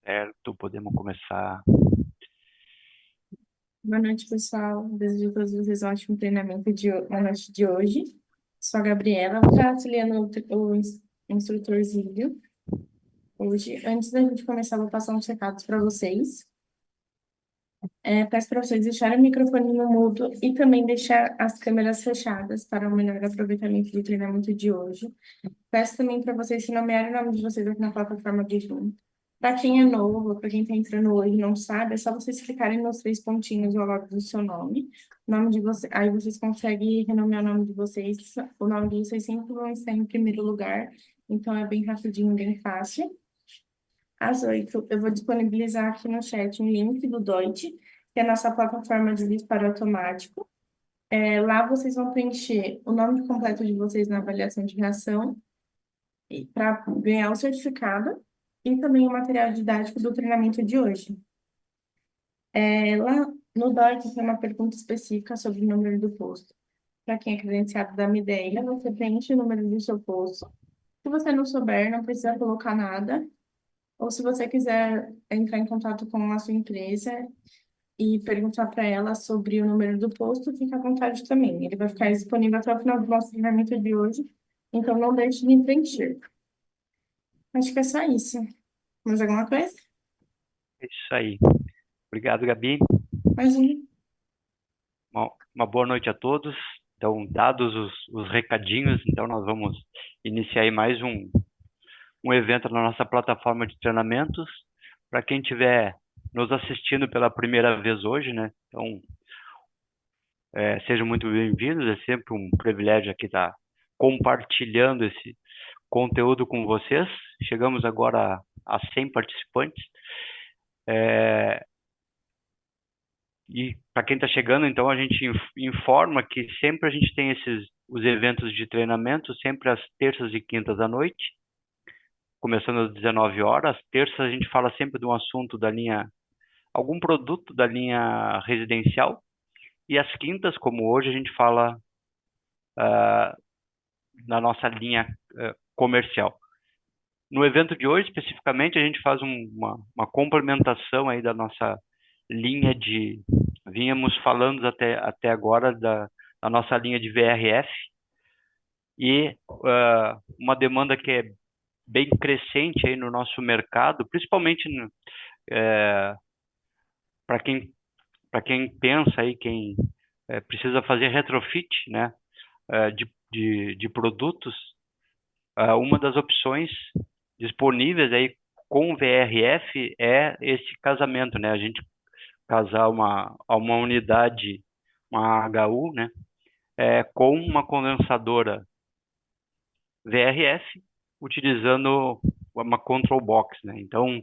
Certo, podemos começar. Boa noite, pessoal. Desejo a todos vocês um ótimo treinamento na noite de hoje. Sou a Gabriela, vou estar auxiliando o instrutor Zílio hoje. Antes da gente começar, vou passar uns recados para vocês. Peço para vocês deixarem o microfone no mudo e também deixar as câmeras fechadas para o melhor aproveitamento do treinamento de hoje. Peço também para vocês se nomearem o nome de vocês aqui na plataforma de Zoom. Para quem é novo, para quem está entrando hoje e não sabe, é só vocês clicarem nos três pontinhos ao lado do seu nome. O nome de você, aí vocês conseguem renomear o nome de vocês. O nome de vocês sempre vão estar em primeiro lugar. Então é bem rapidinho, bem fácil. Às 8, eu vou disponibilizar aqui no chat um link do Doit, que é a nossa plataforma de disparo automático. Lá vocês vão preencher o nome completo de vocês na avaliação de reação para ganhar o certificado e também o material didático do treinamento de hoje. Lá no DOIC tem uma pergunta específica sobre o número do posto. Para quem é credenciado da Mideia, você preenche o número do seu posto. Se você não souber, não precisa colocar nada. Ou se você quiser entrar em contato com a sua empresa e perguntar para ela sobre o número do posto, fica à vontade também. Ele vai ficar disponível até o final do nosso treinamento de hoje. Então, não deixe de preencher. Acho que é só isso. Mais alguma coisa? É isso aí. Obrigado, Gabi. Mais um. Uma boa noite a todos. Então, dados os recadinhos, então nós vamos iniciar aí mais um evento na nossa plataforma de treinamentos. Para quem estiver nos assistindo pela primeira vez hoje, né? Então, sejam muito bem-vindos. É sempre um privilégio aqui estar compartilhando esse conteúdo com vocês. Chegamos agora a 100 participantes. E para quem está chegando, então a gente informa que sempre a gente tem os eventos de treinamento, sempre às terças e quintas à noite, começando às 19 horas. Às terças a gente fala sempre de um assunto da linha, algum produto da linha residencial. E às quintas, como hoje, a gente fala na nossa linha comercial. No evento de hoje, especificamente, a gente faz uma complementação aí da nossa linha de... Vínhamos falando até agora da nossa linha de VRF e uma demanda que é bem crescente aí no nosso mercado, principalmente para quem pensa aí, quem precisa fazer retrofit, né, de produtos. Uma das opções disponíveis aí com VRF é esse casamento, né? A gente casar uma unidade, uma HU, né? Com uma condensadora VRF, utilizando uma control box, né? Então,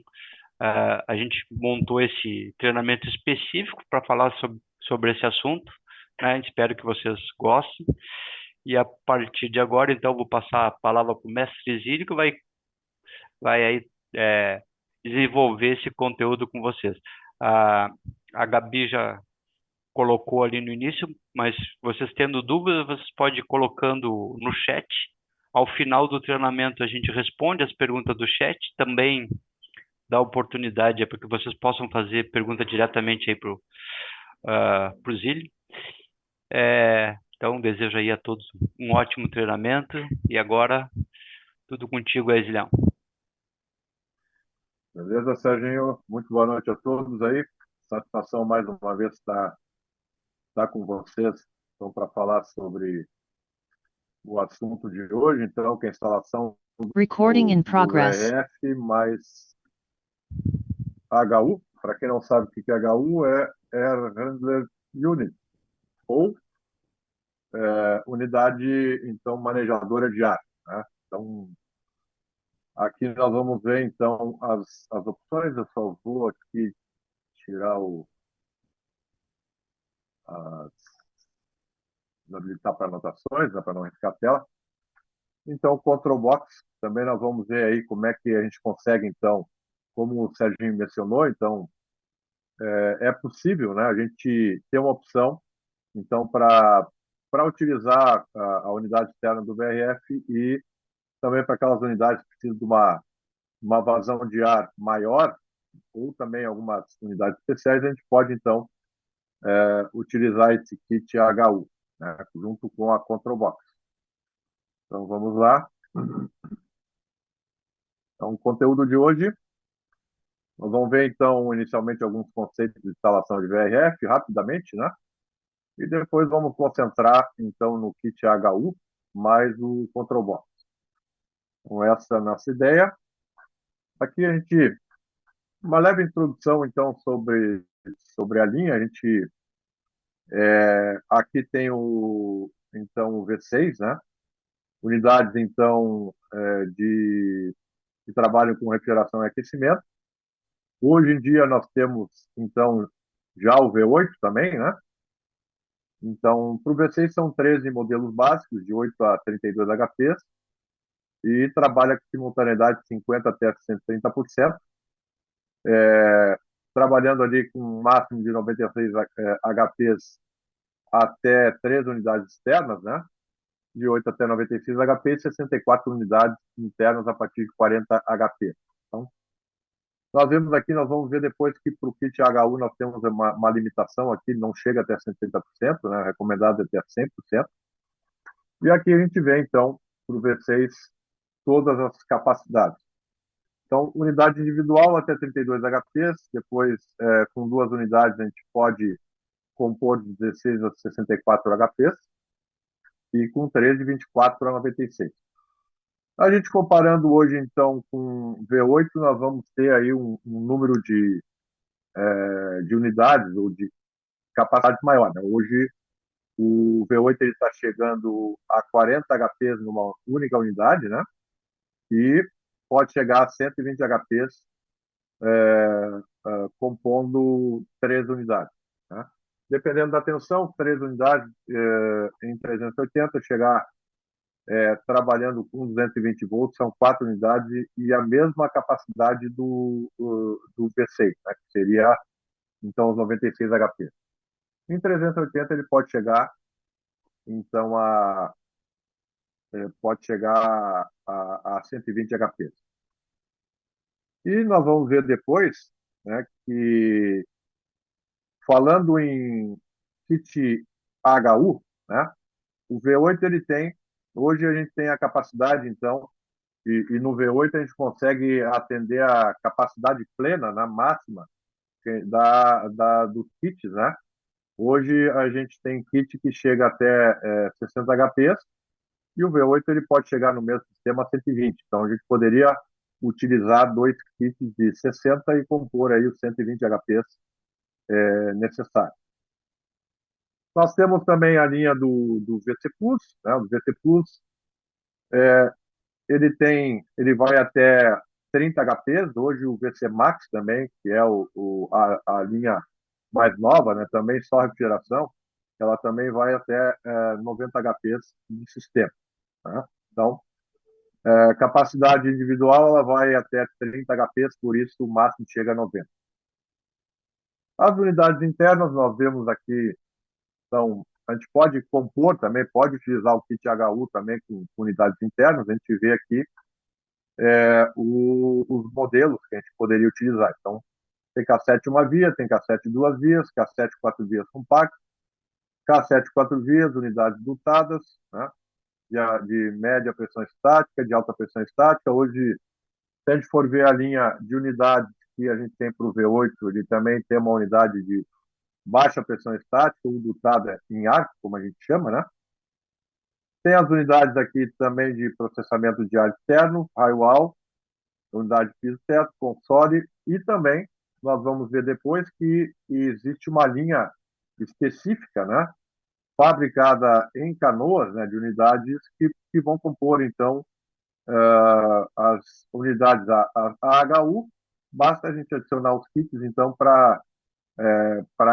a gente montou esse treinamento específico para falar sobre esse assunto, né? Espero que vocês gostem. E a partir de agora, então, vou passar a palavra para o mestre Zílio, que vai aí desenvolver esse conteúdo com vocês. A Gabi já colocou ali no início, mas vocês tendo dúvidas, vocês podem ir colocando no chat. Ao final do treinamento, a gente responde as perguntas do chat, também dá oportunidade para que vocês possam fazer pergunta diretamente aí para o Zílio. Então, desejo aí a todos um ótimo treinamento. E agora, tudo contigo, Zílio. Beleza, Serginho? Muito boa noite a todos aí. Satisfação mais uma vez estar com vocês então, para falar sobre o assunto de hoje, então, que é a instalação Recording in do progress. VRF mais HU. Para quem não sabe o que é HU, é Air Handler Unit, ou unidade então manejadora de ar, né? Então, aqui nós vamos ver então as opções. Eu só vou aqui tirar as habilitar para anotações, né, para não riscar a tela. Então, o Control Box, também nós vamos ver aí como é que a gente consegue, então, como o Serginho mencionou, então, é possível, né, a gente ter uma opção, então, para utilizar a unidade externa do VRF e também para aquelas unidades que precisam de uma vazão de ar maior, ou também algumas unidades especiais, a gente pode, então, utilizar esse kit HU, né, junto com a Control Box. Então, vamos lá. Então, o conteúdo de hoje, nós vamos ver, então, inicialmente, alguns conceitos de instalação de VRF, rapidamente, né? E depois vamos concentrar, então, no kit HU, mais o Control Box. Então, essa é a nossa ideia. Aqui a gente, uma leve introdução, então, sobre a linha. A gente, aqui tem então, o V6, né? Unidades, então, que trabalham com refrigeração e aquecimento. Hoje em dia nós temos, então, já o V8 também, né? Então, para o V6 são 13 modelos básicos, de 8 a 32 HPs, e trabalha com simultaneidade de 50 até 130%, trabalhando ali com um máximo de 96 HPs até 3 unidades externas, né? De 8 até 96 HP e 64 unidades internas a partir de 40 HP. Então, nós vemos aqui, nós vamos ver depois que para o kit HU nós temos uma limitação aqui, não chega até 130%, né? Recomendado até 100%. E aqui a gente vê, então, para o V6, todas as capacidades. Então, unidade individual até 32 HPs, depois, com 2 unidades, a gente pode compor de 16 a 64 HPs, e com 13, 24 a 96. A gente comparando hoje, então, com V8, nós vamos ter aí um número de unidades ou de capacidade maior, né? Hoje, o V8 está chegando a 40 HPs numa única unidade, né? E pode chegar a 120 HPs compondo 3 unidades, né? Dependendo da tensão, 3 unidades em 380, chegar trabalhando com 220 volts, são 4 unidades e a mesma capacidade do V6, né, que seria, então, os 96 HP. Em 380 ele pode chegar, então, a 120 HP. E nós vamos ver depois, né, que falando em kit HU, né, o V8 ele tem, hoje a gente tem a capacidade, então, e no V8 a gente consegue atender a capacidade plena, na máxima, dos kits, né? Hoje a gente tem kit que chega até 60 HPs e o V8 ele pode chegar no mesmo sistema a 120. Então a gente poderia utilizar 2 kits de 60 e compor aí os 120 HPs necessários. Nós temos também a linha do VC Plus, né? O VC Plus ele vai até 30 HPs, hoje o VC Max também, que é a linha mais nova, né, também só refrigeração, ela também vai até 90 HPs de sistema, né? Então, capacidade individual ela vai até 30 HPs, por isso o máximo chega a 90. As unidades internas, nós vemos aqui, então, a gente pode compor também, pode utilizar o kit HU também com unidades internas, a gente vê aqui os modelos que a gente poderia utilizar. Então, tem cassete uma via, tem cassete duas vias, cassete 4 vias compacto, cassete 4 vias, unidades dotadas, né? De média pressão estática, de alta pressão estática. Hoje, se a gente for ver a linha de unidades que a gente tem para o V8, ele também tem uma unidade de baixa pressão estática, ou dotada em arco, como a gente chama, né? Tem as unidades aqui também de processamento de ar externo, high-wall, unidade de piso-teto, console, e também nós vamos ver depois que existe uma linha específica, né, fabricada em Canoas, né, de unidades que vão compor, então, as unidades a HU. Basta a gente adicionar os kits, então, para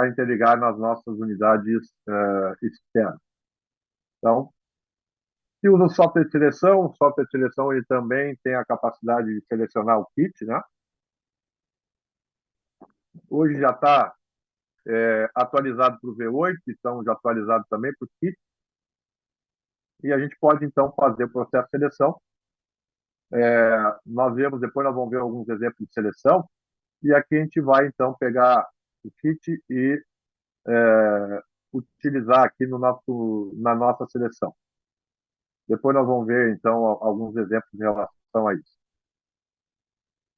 interligar nas nossas unidades externas. Então, se usa o software de seleção ele também tem a capacidade de selecionar o kit, né? Hoje já está atualizado para o V8, então já atualizado também para o kit. E a gente pode, então, fazer o processo de seleção. Depois nós vamos ver alguns exemplos de seleção. E aqui a gente vai, então, pegar o kit e utilizar aqui na nossa seleção. Depois nós vamos ver, então, alguns exemplos em relação a isso.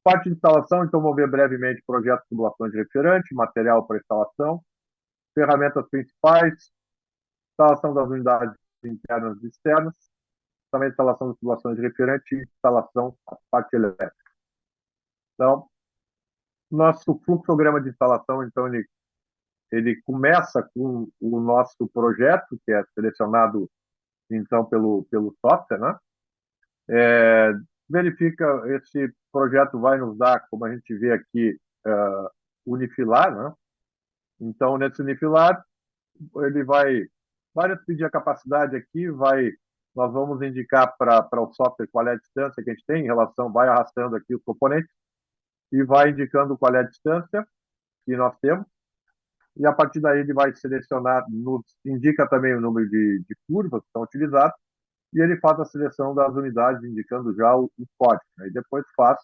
Parte de instalação, então, vamos ver brevemente projeto de tubulação de refrigerante, material para instalação, ferramentas principais, instalação das unidades internas e externas, também instalação de tubulação de refrigerante e instalação da parte elétrica. Então, nosso fluxograma de instalação, então, ele começa com o nosso projeto, que é selecionado, então, pelo software, né? Verifica, esse projeto vai nos dar, como a gente vê aqui, unifilar, né? Então, nesse unifilar, ele vai pedir a capacidade aqui, nós vamos indicar para o software qual é a distância que a gente tem em relação, vai arrastando aqui os componentes e vai indicando qual é a distância que nós temos. E a partir daí ele vai selecionar, nos indica também o número de curvas que estão utilizadas, e ele faz a seleção das unidades, indicando já o código, né? E depois faz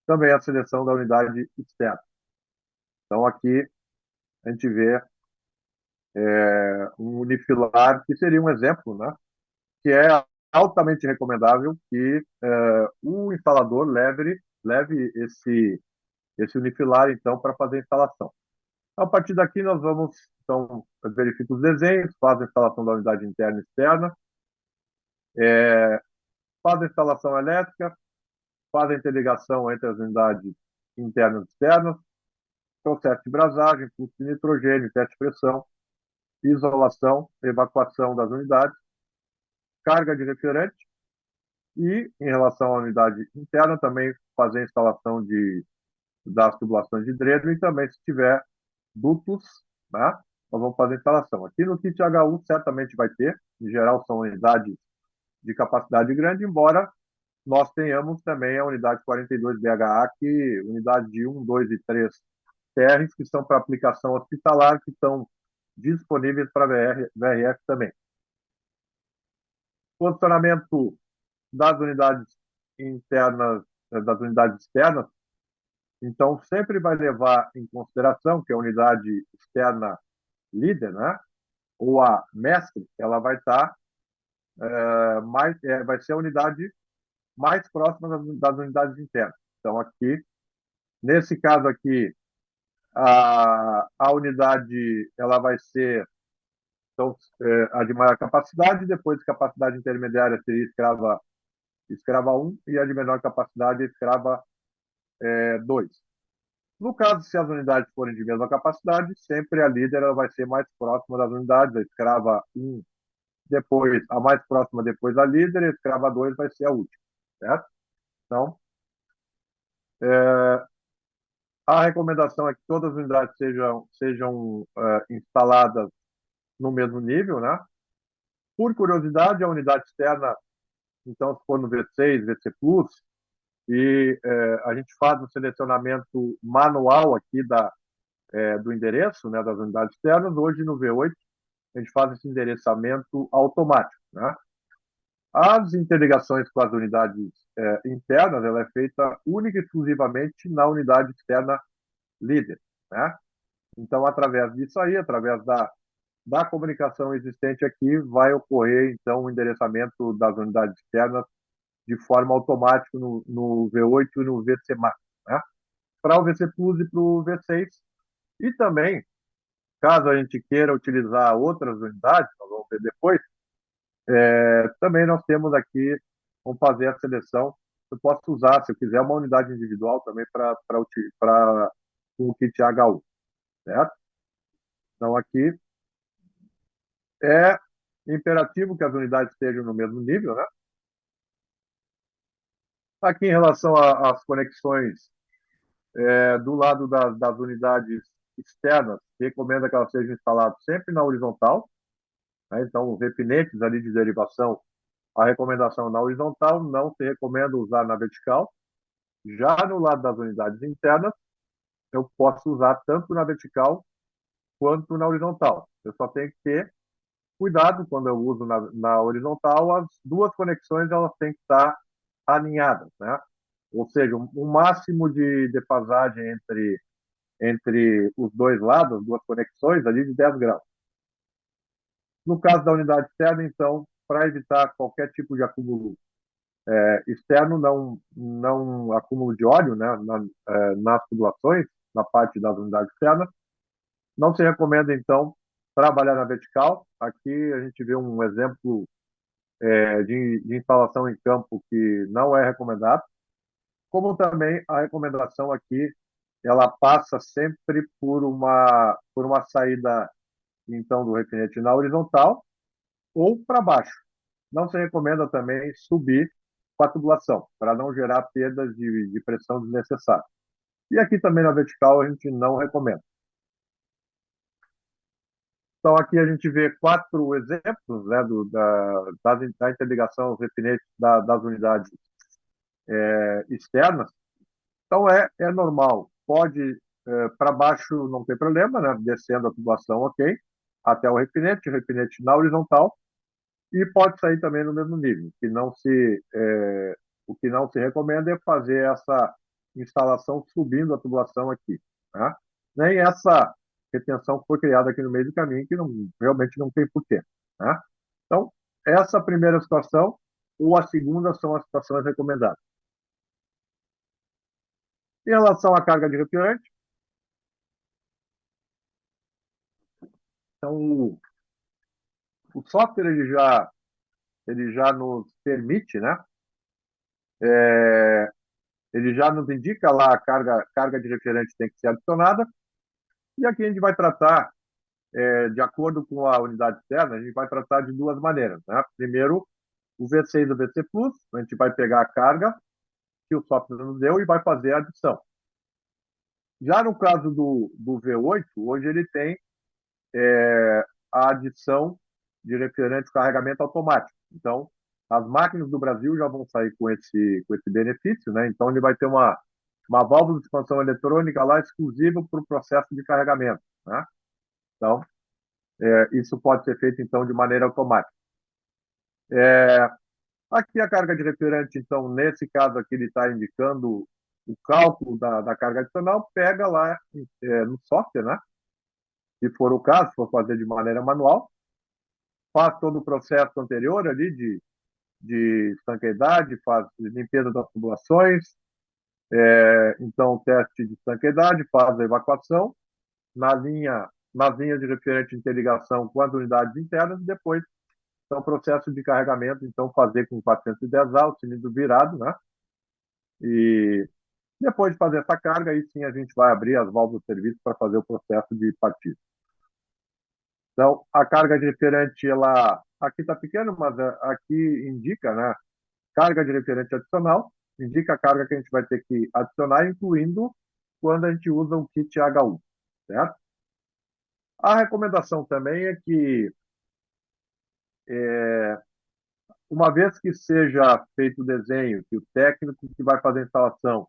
também a seleção da unidade externa. Então aqui a gente vê um unifilar, que seria um exemplo, né? Que é altamente recomendável que o instalador leve esse unifilar, então, para fazer a instalação. A partir daqui, nós vamos, então, verificar os desenhos, faz a instalação da unidade interna e externa, faz a instalação elétrica, faz a interligação entre as unidades internas e externas, processo de brasagem, fluxo de nitrogênio, teste de pressão, isolação, evacuação das unidades, carga de refrigerante e, em relação à unidade interna, também fazer a instalação das tubulações de dreno e também, se tiver dutos, né, nós vamos fazer a instalação. Aqui no kit HU certamente vai ter, em geral são unidades de capacidade grande, embora nós tenhamos também a unidade 42 BHA, que unidade de 1, 2 e 3 TRs, que são para aplicação hospitalar, que estão disponíveis para VRF também. Posicionamento das unidades internas, das unidades externas, então sempre vai levar em consideração que a unidade externa líder, né, ou a mestre, ela vai estar vai ser a unidade mais próxima das unidades internas. Então aqui, nesse caso aqui, a unidade ela vai ser então, a de maior capacidade, depois de capacidade intermediária seria escrava 1 e a de menor capacidade escrava 2. No caso, se as unidades forem de mesma capacidade, sempre a líder ela vai ser mais próxima das unidades, a escrava 1, depois a mais próxima depois da líder, a escrava 2 vai ser a última, certo? Então, a recomendação é que todas as unidades sejam instaladas no mesmo nível, né? Por curiosidade, a unidade externa, então, se for no V6, VC Plus, e a gente faz o selecionamento manual aqui do endereço, né, das unidades externas. Hoje, no V8, a gente faz esse endereçamento automático, né? As interligações com as unidades internas, ela é feita única e exclusivamente na unidade externa líder, né? Então, através disso aí, através da comunicação existente aqui, vai ocorrer, então, o endereçamento das unidades externas de forma automática no V8 e no VC Max, né? Para o VC Plus e para o V6. E também, caso a gente queira utilizar outras unidades, nós vamos ver depois, também nós temos aqui, vamos fazer a seleção. Eu posso usar, se eu quiser, uma unidade individual também para o kit HU, certo? Então, aqui é imperativo que as unidades estejam no mesmo nível, né? Aqui, em relação às conexões do lado das unidades externas, recomenda que elas sejam instaladas sempre na horizontal, né? Então, os repinetes ali de derivação, a recomendação na horizontal, não se recomenda usar na vertical. Já no lado das unidades internas, eu posso usar tanto na vertical quanto na horizontal. Eu só tenho que ter cuidado quando eu uso na horizontal, as duas conexões elas têm que estar alinhadas, né? ou seja, um máximo de defasagem entre os dois lados, as duas conexões, ali de 10 graus. No caso da unidade externa, então, para evitar qualquer tipo de acúmulo externo, não acúmulo de óleo, né, nas tubulações, na parte das unidades externas, não se recomenda, então, trabalhar na vertical. Aqui a gente vê um exemplo de instalação em campo que não é recomendado, como também a recomendação aqui, ela passa sempre por uma saída, então, do refinete na horizontal ou para baixo. Não se recomenda também subir com a tubulação, para não gerar perdas de pressão desnecessárias. E aqui também na vertical a gente não recomenda. Então aqui a gente vê 4 exemplos, né, da interligação aos refinetes das unidades externas. Então é normal, pode para baixo não tem problema, né, descendo a tubulação, ok, até o refinete na horizontal, e pode sair também no mesmo nível. O que não se recomenda é fazer essa instalação subindo a tubulação aqui, tá? Nem essa retenção que foi criada aqui no meio do caminho, que realmente não tem porquê, tá? Então, essa primeira situação ou a segunda são as situações recomendadas. Em relação à carga de refrigerante, então o software ele já nos permite, né? Ele já nos indica lá a carga de refrigerante tem que ser adicionada, e aqui a gente vai tratar, de acordo com a unidade externa, a gente vai tratar de duas maneiras, né? Primeiro, o V6 e o VC Plus, a gente vai pegar a carga que o software nos deu e vai fazer a adição. Já no caso do V8, hoje ele tem a adição de refrigerante de carregamento automático. Então, as máquinas do Brasil já vão sair com esse benefício, né? Então, ele vai ter uma válvula de expansão eletrônica lá exclusiva para o processo de carregamento, né? Então, isso pode ser feito, então, de maneira automática. Aqui a carga de refrigerante, então, nesse caso aqui, ele está indicando o cálculo da carga adicional, pega lá no software, né? Se for o caso, se for fazer de maneira manual, faz todo o processo anterior ali de estanqueidade, faz limpeza das tubulações, então teste de estanqueidade, faz a evacuação nas linhas de refrigerante de interligação com as unidades internas, e depois então processo de carregamento, então fazer com 410A, o cilindro virado, né? E depois de fazer essa carga, aí sim a gente vai abrir as válvulas de serviço para fazer o processo de partida. Então, a carga de refrigerante, ela aqui está pequena, mas aqui indica, né? Carga de refrigerante adicional, indica a carga que a gente vai ter que adicionar, incluindo quando a gente usa o kit HU, certo? A recomendação também é que, uma vez que seja feito o desenho, que o técnico que vai fazer a instalação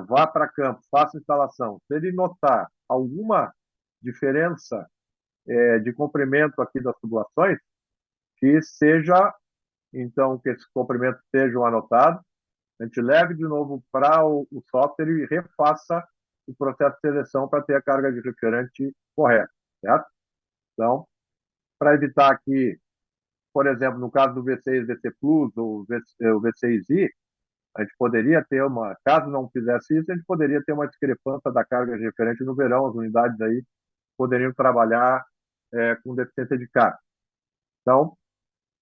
vá para campo, faça a instalação, se ele notar alguma diferença de comprimento aqui das tubulações, então, que esses comprimentos sejam anotados, a gente leve de novo para o software e refaça o processo de seleção para ter a carga de refrigerante correta, certo? Então, para evitar aqui, por exemplo, no caso do V6, VC Plus ou o V6i, a gente poderia ter caso não fizesse isso, a gente poderia ter uma discrepância da carga de refrigerante no verão, as unidades aí poderiam trabalhar com deficiência de carga. Então,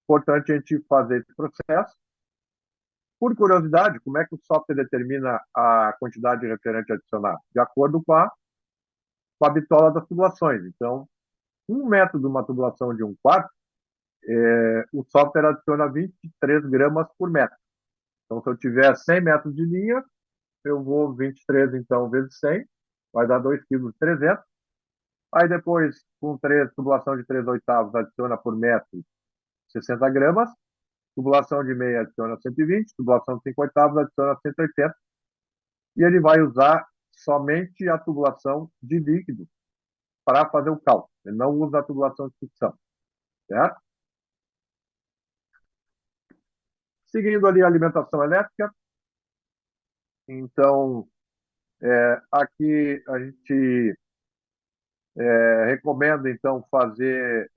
importante a gente fazer esse processo. Por curiosidade, como é que o software determina a quantidade de refrigerante adicionado? De acordo com a bitola das tubulações. Então, 1 metro de uma tubulação de 1/4, o software adiciona 23 gramas por metro. Então, se eu tiver 100 metros de linha, eu vou 23, então, vezes 100, vai dar 2,3 kg. Aí depois, com tubulação de 3/8, adiciona por metro 60 gramas. Tubulação de meia adiciona 120, tubulação de 5/8 adiciona 180. E ele vai usar somente a tubulação de líquido para fazer o cálculo. Ele não usa a tubulação de sucção, certo? Seguindo ali a alimentação elétrica, Então, aqui a gente recomenda, então, fazer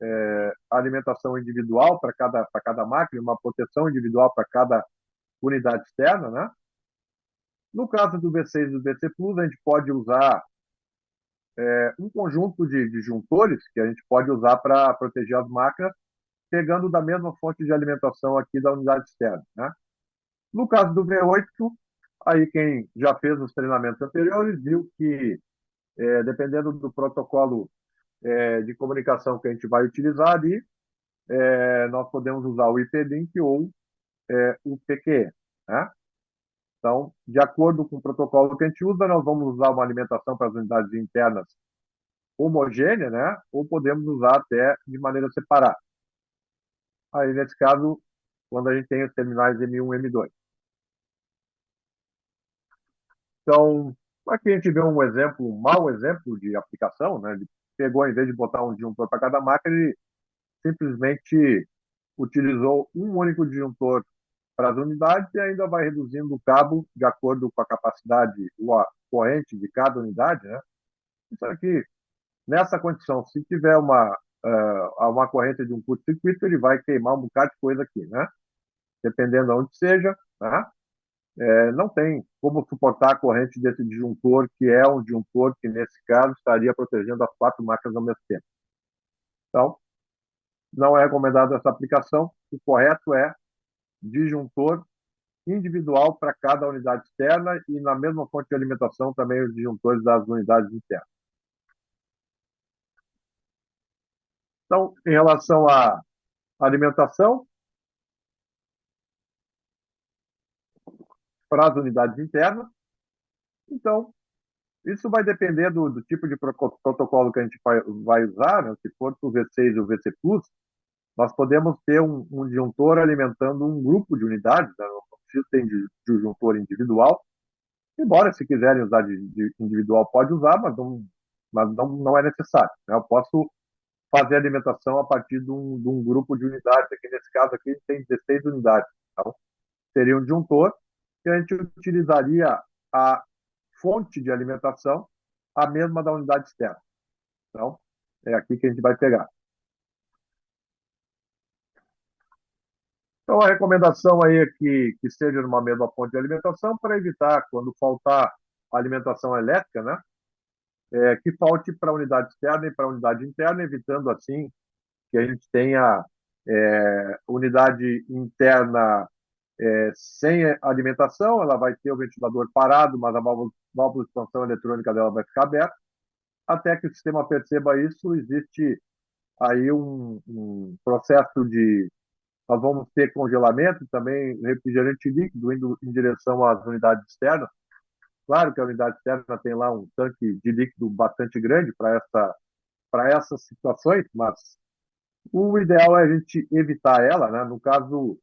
alimentação individual para cada máquina, uma proteção individual para cada unidade externa, né? No caso do V6 e do VC Plus, a gente pode usar um conjunto de disjuntores que a gente pode usar para proteger as máquinas, pegando da mesma fonte de alimentação aqui da unidade externa, né? No caso do V8, aí quem já fez os treinamentos anteriores viu que, dependendo do protocolo de comunicação que a gente vai utilizar ali, nós podemos usar o IP-Link ou o PQE, né? Então, de acordo com o protocolo que a gente usa, nós vamos usar uma alimentação para as unidades internas homogênea, né? Ou podemos usar até de maneira separada. Aí, nesse caso, quando a gente tem os terminais M1 e M2. Então, aqui a gente vê um exemplo, um mau exemplo de aplicação, né? Ele pegou, em vez de botar um disjuntor para cada máquina, ele simplesmente utilizou um único disjuntor para as unidades e ainda vai reduzindo o cabo de acordo com a capacidade ou a corrente de cada unidade, né? Isso aqui, nessa condição, se tiver uma corrente de um curto-circuito, ele vai queimar um bocado de coisa aqui, né? Dependendo de onde seja, né? Não tem como suportar a corrente desse disjuntor, que é um disjuntor que, nesse caso, estaria protegendo as 4 máquinas ao mesmo tempo. Então, não é recomendada essa aplicação. O correto é disjuntor individual para cada unidade externa e na mesma fonte de alimentação também os disjuntores das unidades internas. Então, em relação à alimentação, para as unidades internas, então, isso vai depender do tipo de protocolo que a gente vai usar, né? Se for o V6 ou o VC Plus, nós podemos ter um disjuntor alimentando um grupo de unidades, né? Não precisa ter disjuntor individual, embora se quiserem usar de individual pode usar, mas não é necessário, né? Eu posso fazer alimentação a partir de um grupo de unidades, aqui nesse caso aqui tem 16 unidades, então seria um disjuntor que a gente utilizaria a fonte de alimentação a mesma da unidade externa. Então, é aqui que a gente vai pegar. Então, a recomendação aí é que seja numa mesma fonte de alimentação para evitar, quando faltar alimentação elétrica, né, que falte para a unidade externa e para a unidade interna, evitando, assim, que a gente tenha unidade interna sem alimentação, ela vai ter o ventilador parado, mas a válvula de expansão eletrônica dela vai ficar aberta. Até que o sistema perceba isso, existe aí um processo de nós vamos ter congelamento, também refrigerante líquido indo em direção às unidades externas. Claro que a unidade externa tem lá um tanque de líquido bastante grande para essas situações, mas o ideal é a gente evitar ela, né? No caso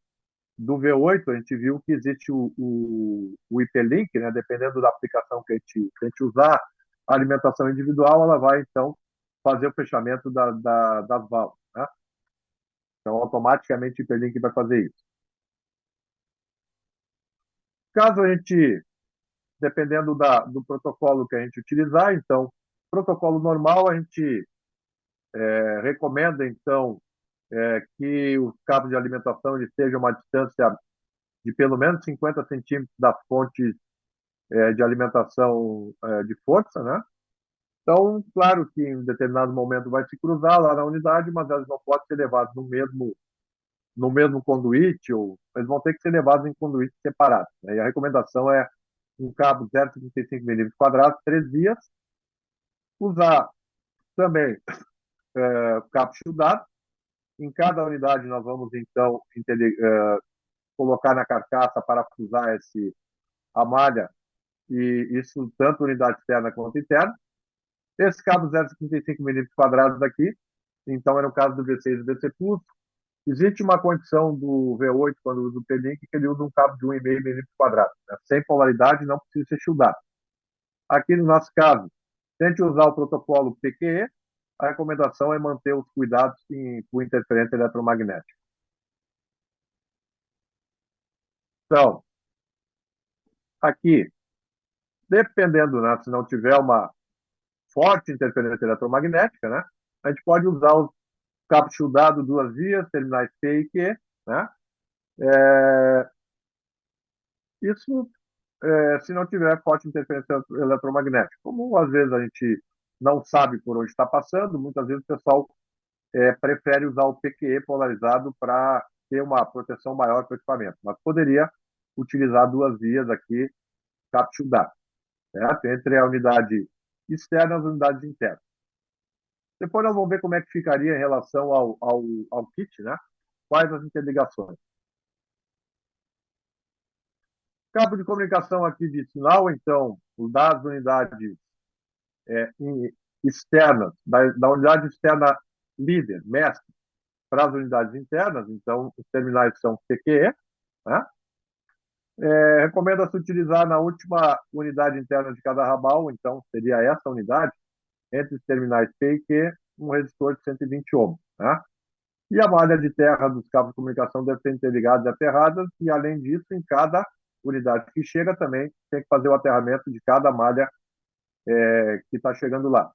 do V8, a gente viu que existe o IP-Link, né? Dependendo da aplicação que a gente usar, a alimentação individual, ela vai, então, fazer o fechamento das válvulas, né? Então, automaticamente o hiperlink vai fazer isso. Caso a gente, dependendo do protocolo que a gente utilizar, então, protocolo normal, a gente recomenda, então, que os cabos de alimentação estejam a uma distância de pelo menos 50 centímetros das fontes de alimentação de força, né? Então, claro que em determinado momento vai se cruzar lá na unidade, mas elas não podem ser levadas no mesmo conduíte, ou eles vão ter que ser levados em conduítes separados, né? E a recomendação é um cabo 0,35 milímetros quadrados, 3 vias, usar também cabo chudado. Em cada unidade nós vamos, então, colocar na carcaça, parafusar a malha, e isso tanto unidade externa quanto interna. Esse cabo 0,35 milímetros quadrados aqui, então, é no caso do V6 e do VC Plus. Existe uma condição do V8, quando usa o P-Link, que ele usa um cabo de 1,5 milímetros quadrados, né? Sem polaridade, não precisa ser shieldado. Aqui no nosso caso, tente usar o protocolo PQE, a recomendação é manter os cuidados com interferência eletromagnética. Então, aqui, dependendo, né, se não tiver uma forte interferência eletromagnética, né, a gente pode usar o cabo shieldado duas vias, terminais P e Q, né? Isso se não tiver forte interferência eletromagnética. Como às vezes a gente não sabe por onde está passando, muitas vezes o pessoal prefere usar o PQE polarizado para ter uma proteção maior para o equipamento, mas poderia utilizar duas vias aqui, capturar, certo? Entre a unidade externa e as unidades internas. Depois nós vamos ver como é que ficaria em relação ao kit, né? Quais as interligações. Cabo de comunicação aqui de sinal, então, o das unidades externas, da unidade externa líder, mestre, para as unidades internas, então, os terminais são PQE, né? Recomenda-se utilizar na última unidade interna de cada rabal, então, seria essa unidade, entre os terminais P e Q, um resistor de 120 ohms, né? E a malha de terra dos cabos de comunicação deve ser interligada e aterrada, e além disso, em cada unidade que chega também tem que fazer o aterramento de cada malha que está chegando lá.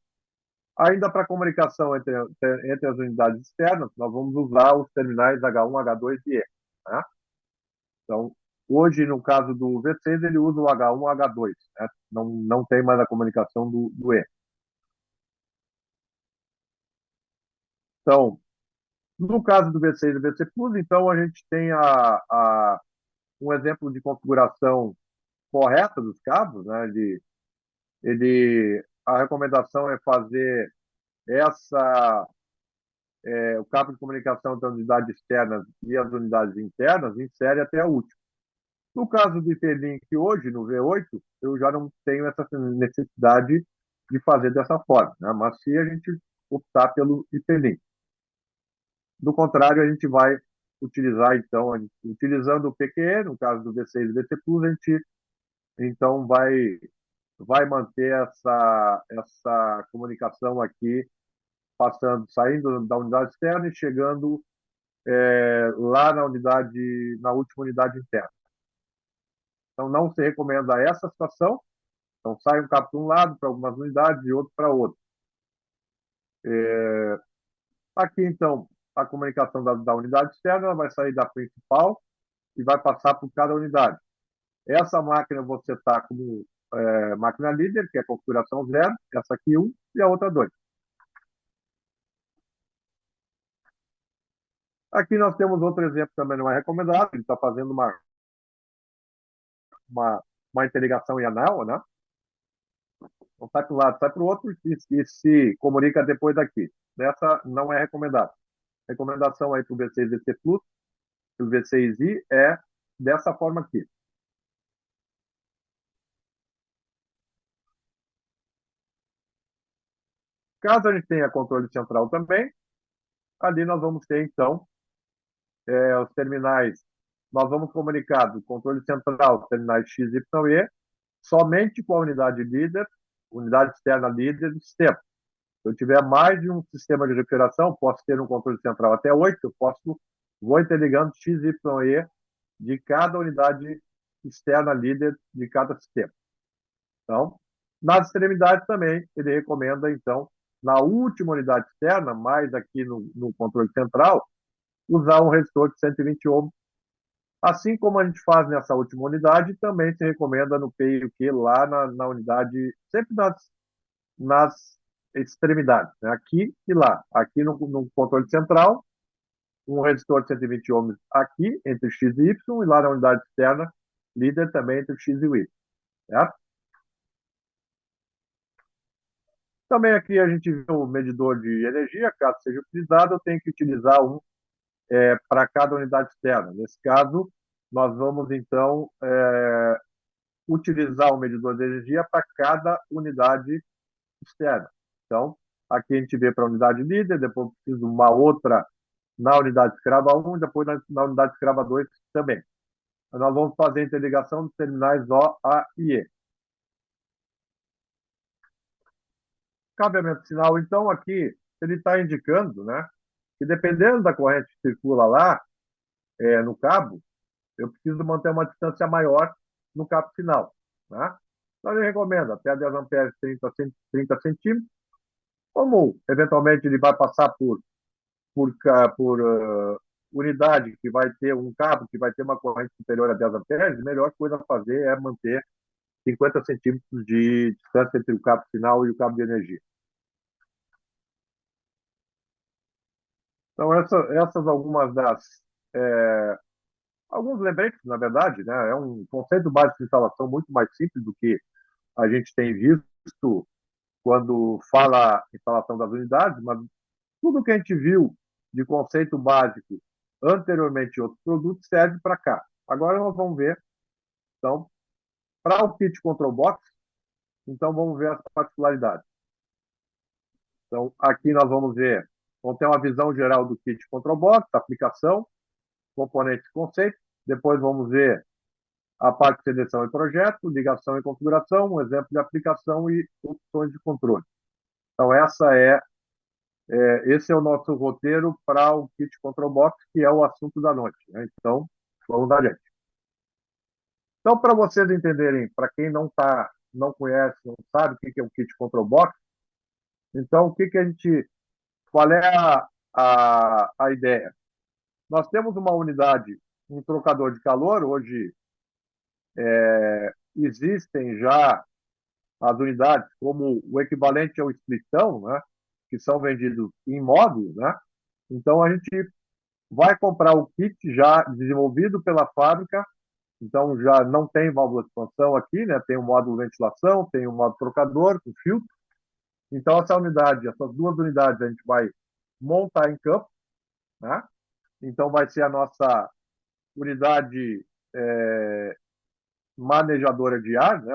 Ainda para comunicação entre as unidades externas, nós vamos usar os terminais H1, H2 e E. Né? Então, hoje, no caso do V6, ele usa o H1, H2. Né? Não tem mais a comunicação do E. Então, no caso do V6 e VC Plus, então a gente tem um exemplo de configuração correta dos cabos. Né? A recomendação é fazer o cabo de comunicação das unidades externas e as unidades internas em série até a última. No caso do IP-Link hoje, no V8, eu já não tenho essa necessidade de fazer dessa forma, né? Mas se a gente optar pelo IP-Link. Do contrário, a gente vai utilizar, então, utilizando o PQE, no caso do V6 e VC Plus, a gente, então, vai manter essa comunicação aqui, saindo da unidade externa e chegando lá na última unidade interna. Então, não se recomenda essa situação. Então, sai um cabo para um lado, para algumas unidades, e outro para outro. Aqui, então, a comunicação da unidade externa vai sair da principal e vai passar por cada unidade. Essa máquina você está como máquina líder, que é configuração 0, essa aqui 1 e a outra 2. Aqui nós temos outro exemplo também não é recomendado, ele está fazendo uma interligação em anel, né? Então, sai para um lado, sai para o outro e se comunica depois daqui. Essa não é recomendada. Recomendação aí para o V6 VC Plus, o V6i é dessa forma aqui. Caso a gente tenha controle central também, ali nós vamos ter, então, os terminais. Nós vamos comunicar do controle central, os terminais X, Y e, somente com a unidade líder, unidade externa líder do sistema. Se eu tiver mais de um sistema de refrigeração, posso ter um controle central até 8, vou interligando X, Y e de cada unidade externa líder de cada sistema. Então, nas extremidades também, ele recomenda, então, na última unidade externa, mais aqui no controle central, usar um resistor de 120 ohms. Assim como a gente faz nessa última unidade, também se recomenda no P e o Q lá na unidade, sempre nas extremidades, né? Aqui e lá. Aqui no controle central, um resistor de 120 ohms aqui, entre X e Y, e lá na unidade externa, líder também entre X e Y. Certo? Também aqui a gente vê o medidor de energia, caso seja utilizado, eu tenho que utilizar um para cada unidade externa. Nesse caso, nós vamos, então, utilizar o medidor de energia para cada unidade externa. Então, aqui a gente vê para a unidade líder, depois preciso uma outra na unidade escrava 1 e depois na unidade escrava 2 também. Nós vamos fazer a interligação dos terminais O, A e E. Cabeamento sinal, então, aqui, ele está indicando, né, que dependendo da corrente que circula lá, no cabo, eu preciso manter uma distância maior no cabo final. Né? Então, ele recomenda até 10 amperes, 30 centímetros. Como, eventualmente, ele vai passar por unidade que vai ter um cabo que vai ter uma corrente superior a 10 amperes, a melhor coisa a fazer é manter 50 centímetros de distância entre o cabo final e o cabo de energia. Então, essas algumas alguns lembretes, na verdade, né? É um conceito básico de instalação muito mais simples do que a gente tem visto quando fala instalação das unidades, mas tudo que a gente viu de conceito básico anteriormente em outros produtos serve para cá. Agora nós vamos ver, então, para o kit Control Box, então vamos ver as particularidades. Então, aqui nós vamos ter uma visão geral do kit Control Box, aplicação, componentes e conceitos. Depois vamos ver a parte de seleção e projeto, ligação e configuração, um exemplo de aplicação e opções de controle. Então, esse é o nosso roteiro para o kit Control Box, que é o assunto da noite, né? Então, vamos adiante. Então, para vocês entenderem, para quem não conhece, não sabe o que é o kit Control Box, então, qual é a ideia? Nós temos uma unidade, um trocador de calor. Hoje existem já as unidades como o equivalente ao splitão, né? Que são vendidos em módulos, né? Então, a gente vai comprar o kit já desenvolvido pela fábrica. Então, já não tem válvula de expansão aqui, né? Tem um módulo de ventilação, tem um módulo trocador com filtro. Então, essas duas unidades a gente vai montar em campo, né? Então, vai ser a nossa unidade manejadora de ar, né?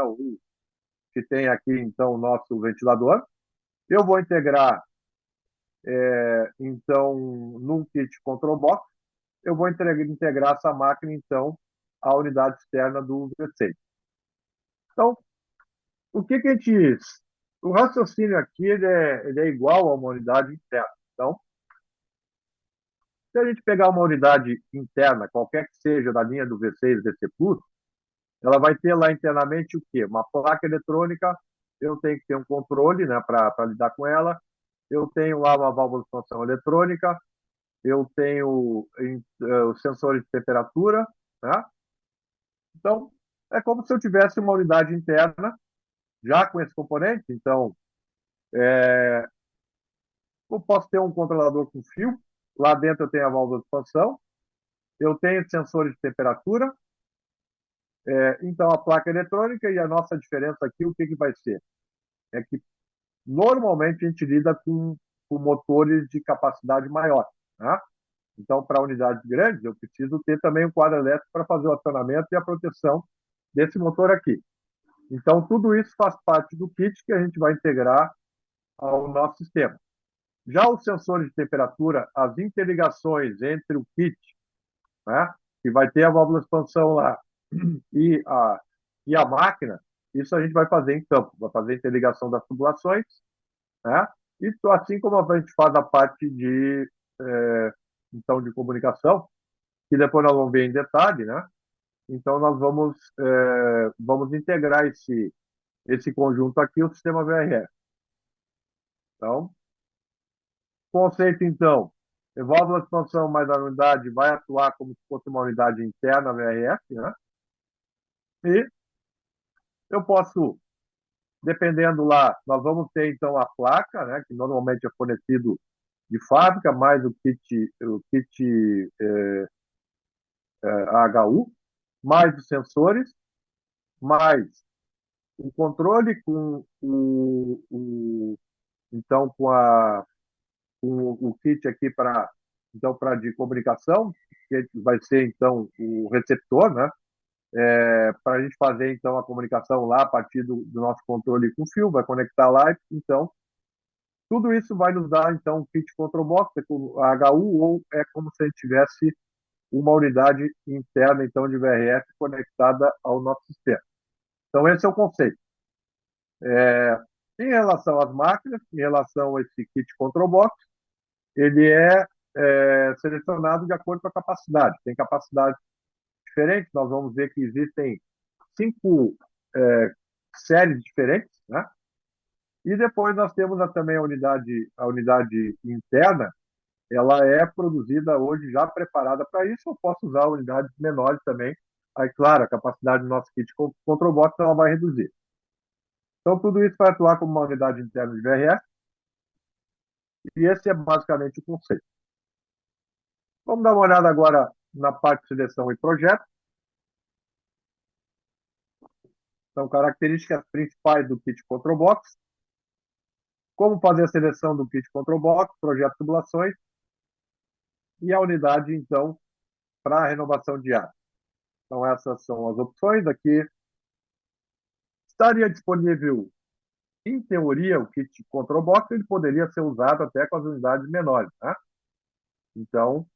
Que tem aqui, então, o nosso ventilador. Eu vou integrar, então, num kit Control Box, eu vou integrar essa máquina, então, à unidade externa do V6. Então, o que a gente... O raciocínio aqui ele é igual a uma unidade interna. Então, se a gente pegar uma unidade interna, qualquer que seja da linha do V6, VC Plus, ela vai ter lá internamente o quê? Uma placa eletrônica, eu tenho que ter um controle, né, para lidar com ela, eu tenho lá uma válvula de expansão eletrônica, eu tenho os sensores de temperatura, né? Então, é como se eu tivesse uma unidade interna já com esse componente. Então, eu posso ter um controlador com fio, lá dentro eu tenho a válvula de expansão, eu tenho sensores de temperatura, então a placa eletrônica. E a nossa diferença aqui, o que vai ser? É que normalmente a gente lida com motores de capacidade maior, né? Então, para unidades grandes, eu preciso ter também um quadro elétrico para fazer o acionamento e a proteção desse motor aqui. Então, tudo isso faz parte do kit que a gente vai integrar ao nosso sistema. Já os sensores de temperatura, as interligações entre o kit, né, que vai ter a válvula de expansão lá, e a máquina, isso a gente vai fazer em campo, vai fazer a interligação das tubulações, né? E assim como a gente faz a parte então, de comunicação, que depois nós vamos ver em detalhe, né? Então, nós vamos integrar esse conjunto aqui, o sistema VRF. Então, conceito, então, válvula de expansão mais a unidade vai atuar como se fosse uma unidade interna VRF, né? E eu posso, dependendo lá, nós vamos ter, então, a placa, né? Que normalmente é fornecido de fábrica, mais o kit AHU, mais os sensores, mais o controle então, com o kit aqui de comunicação, que vai ser, então, o receptor, né? Para a gente fazer, então, a comunicação lá a partir do nosso controle com fio, vai conectar lá. Então, tudo isso vai nos dar, então, um kit Control Box, com HU, ou é como se a gente tivesse uma unidade interna, então, de VRF conectada ao nosso sistema. Então, esse é o conceito. Em relação às máquinas, em relação a esse kit Control Box, ele é selecionado de acordo com a capacidade. Tem capacidades diferentes. Nós vamos ver que existem 5 séries diferentes, né? E depois nós temos também a unidade interna, ela é produzida hoje já preparada para isso. Eu posso usar unidades menores também. Aí, claro, a capacidade do nosso kit Control Box ela vai reduzir. Então, tudo isso vai atuar como uma unidade interna de VRF, e esse é basicamente o conceito. Vamos dar uma olhada agora na parte de seleção e projeto. São características principais do kit Control Box. Como fazer a seleção do kit Control Box, projeto de tubulações e a unidade, então, para a renovação de ar. Então, essas são as opções aqui. Estaria disponível, em teoria, o kit Control Box, ele poderia ser usado até com as unidades menores, né? Então,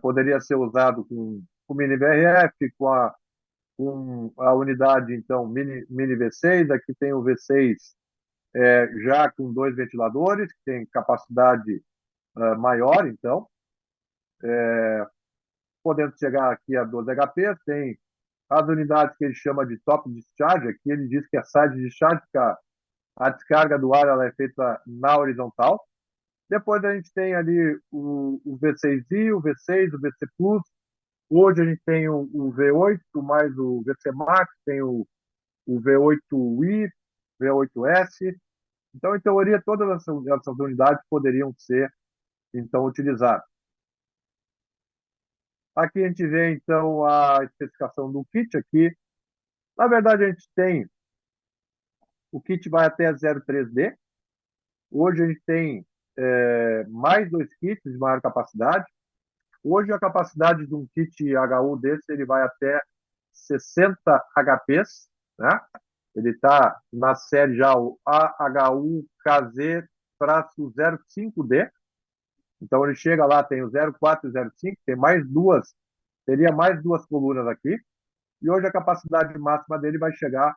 poderia ser usado com mini VRF, com a unidade, então, mini V6. Aqui tem o V6 já com 2 ventiladores, que tem capacidade maior, então, podendo chegar aqui a 12 HP. Tem as unidades que ele chama de top discharge, aqui ele diz que é side discharge, porque a descarga do ar ela é feita na horizontal. Depois a gente tem ali o V6i, o V6, o VC Plus. Hoje a gente tem o V8 mais o VC Max, tem o V8i, V8S. Então, em teoria, todas essas unidades poderiam ser, então, utilizadas. Aqui a gente vê, então, a especificação do kit aqui. Na verdade, a gente tem, o kit vai até 0,3D. Hoje a gente tem mais 2 kits de maior capacidade. Hoje a capacidade de um kit HU desse, ele vai até 60 HPs, né? Ele está na série já o AHU-KZ-05D. Então ele chega lá, tem o 04 e o 05, tem mais duas, teria mais 2 colunas aqui. E hoje a capacidade máxima dele vai chegar,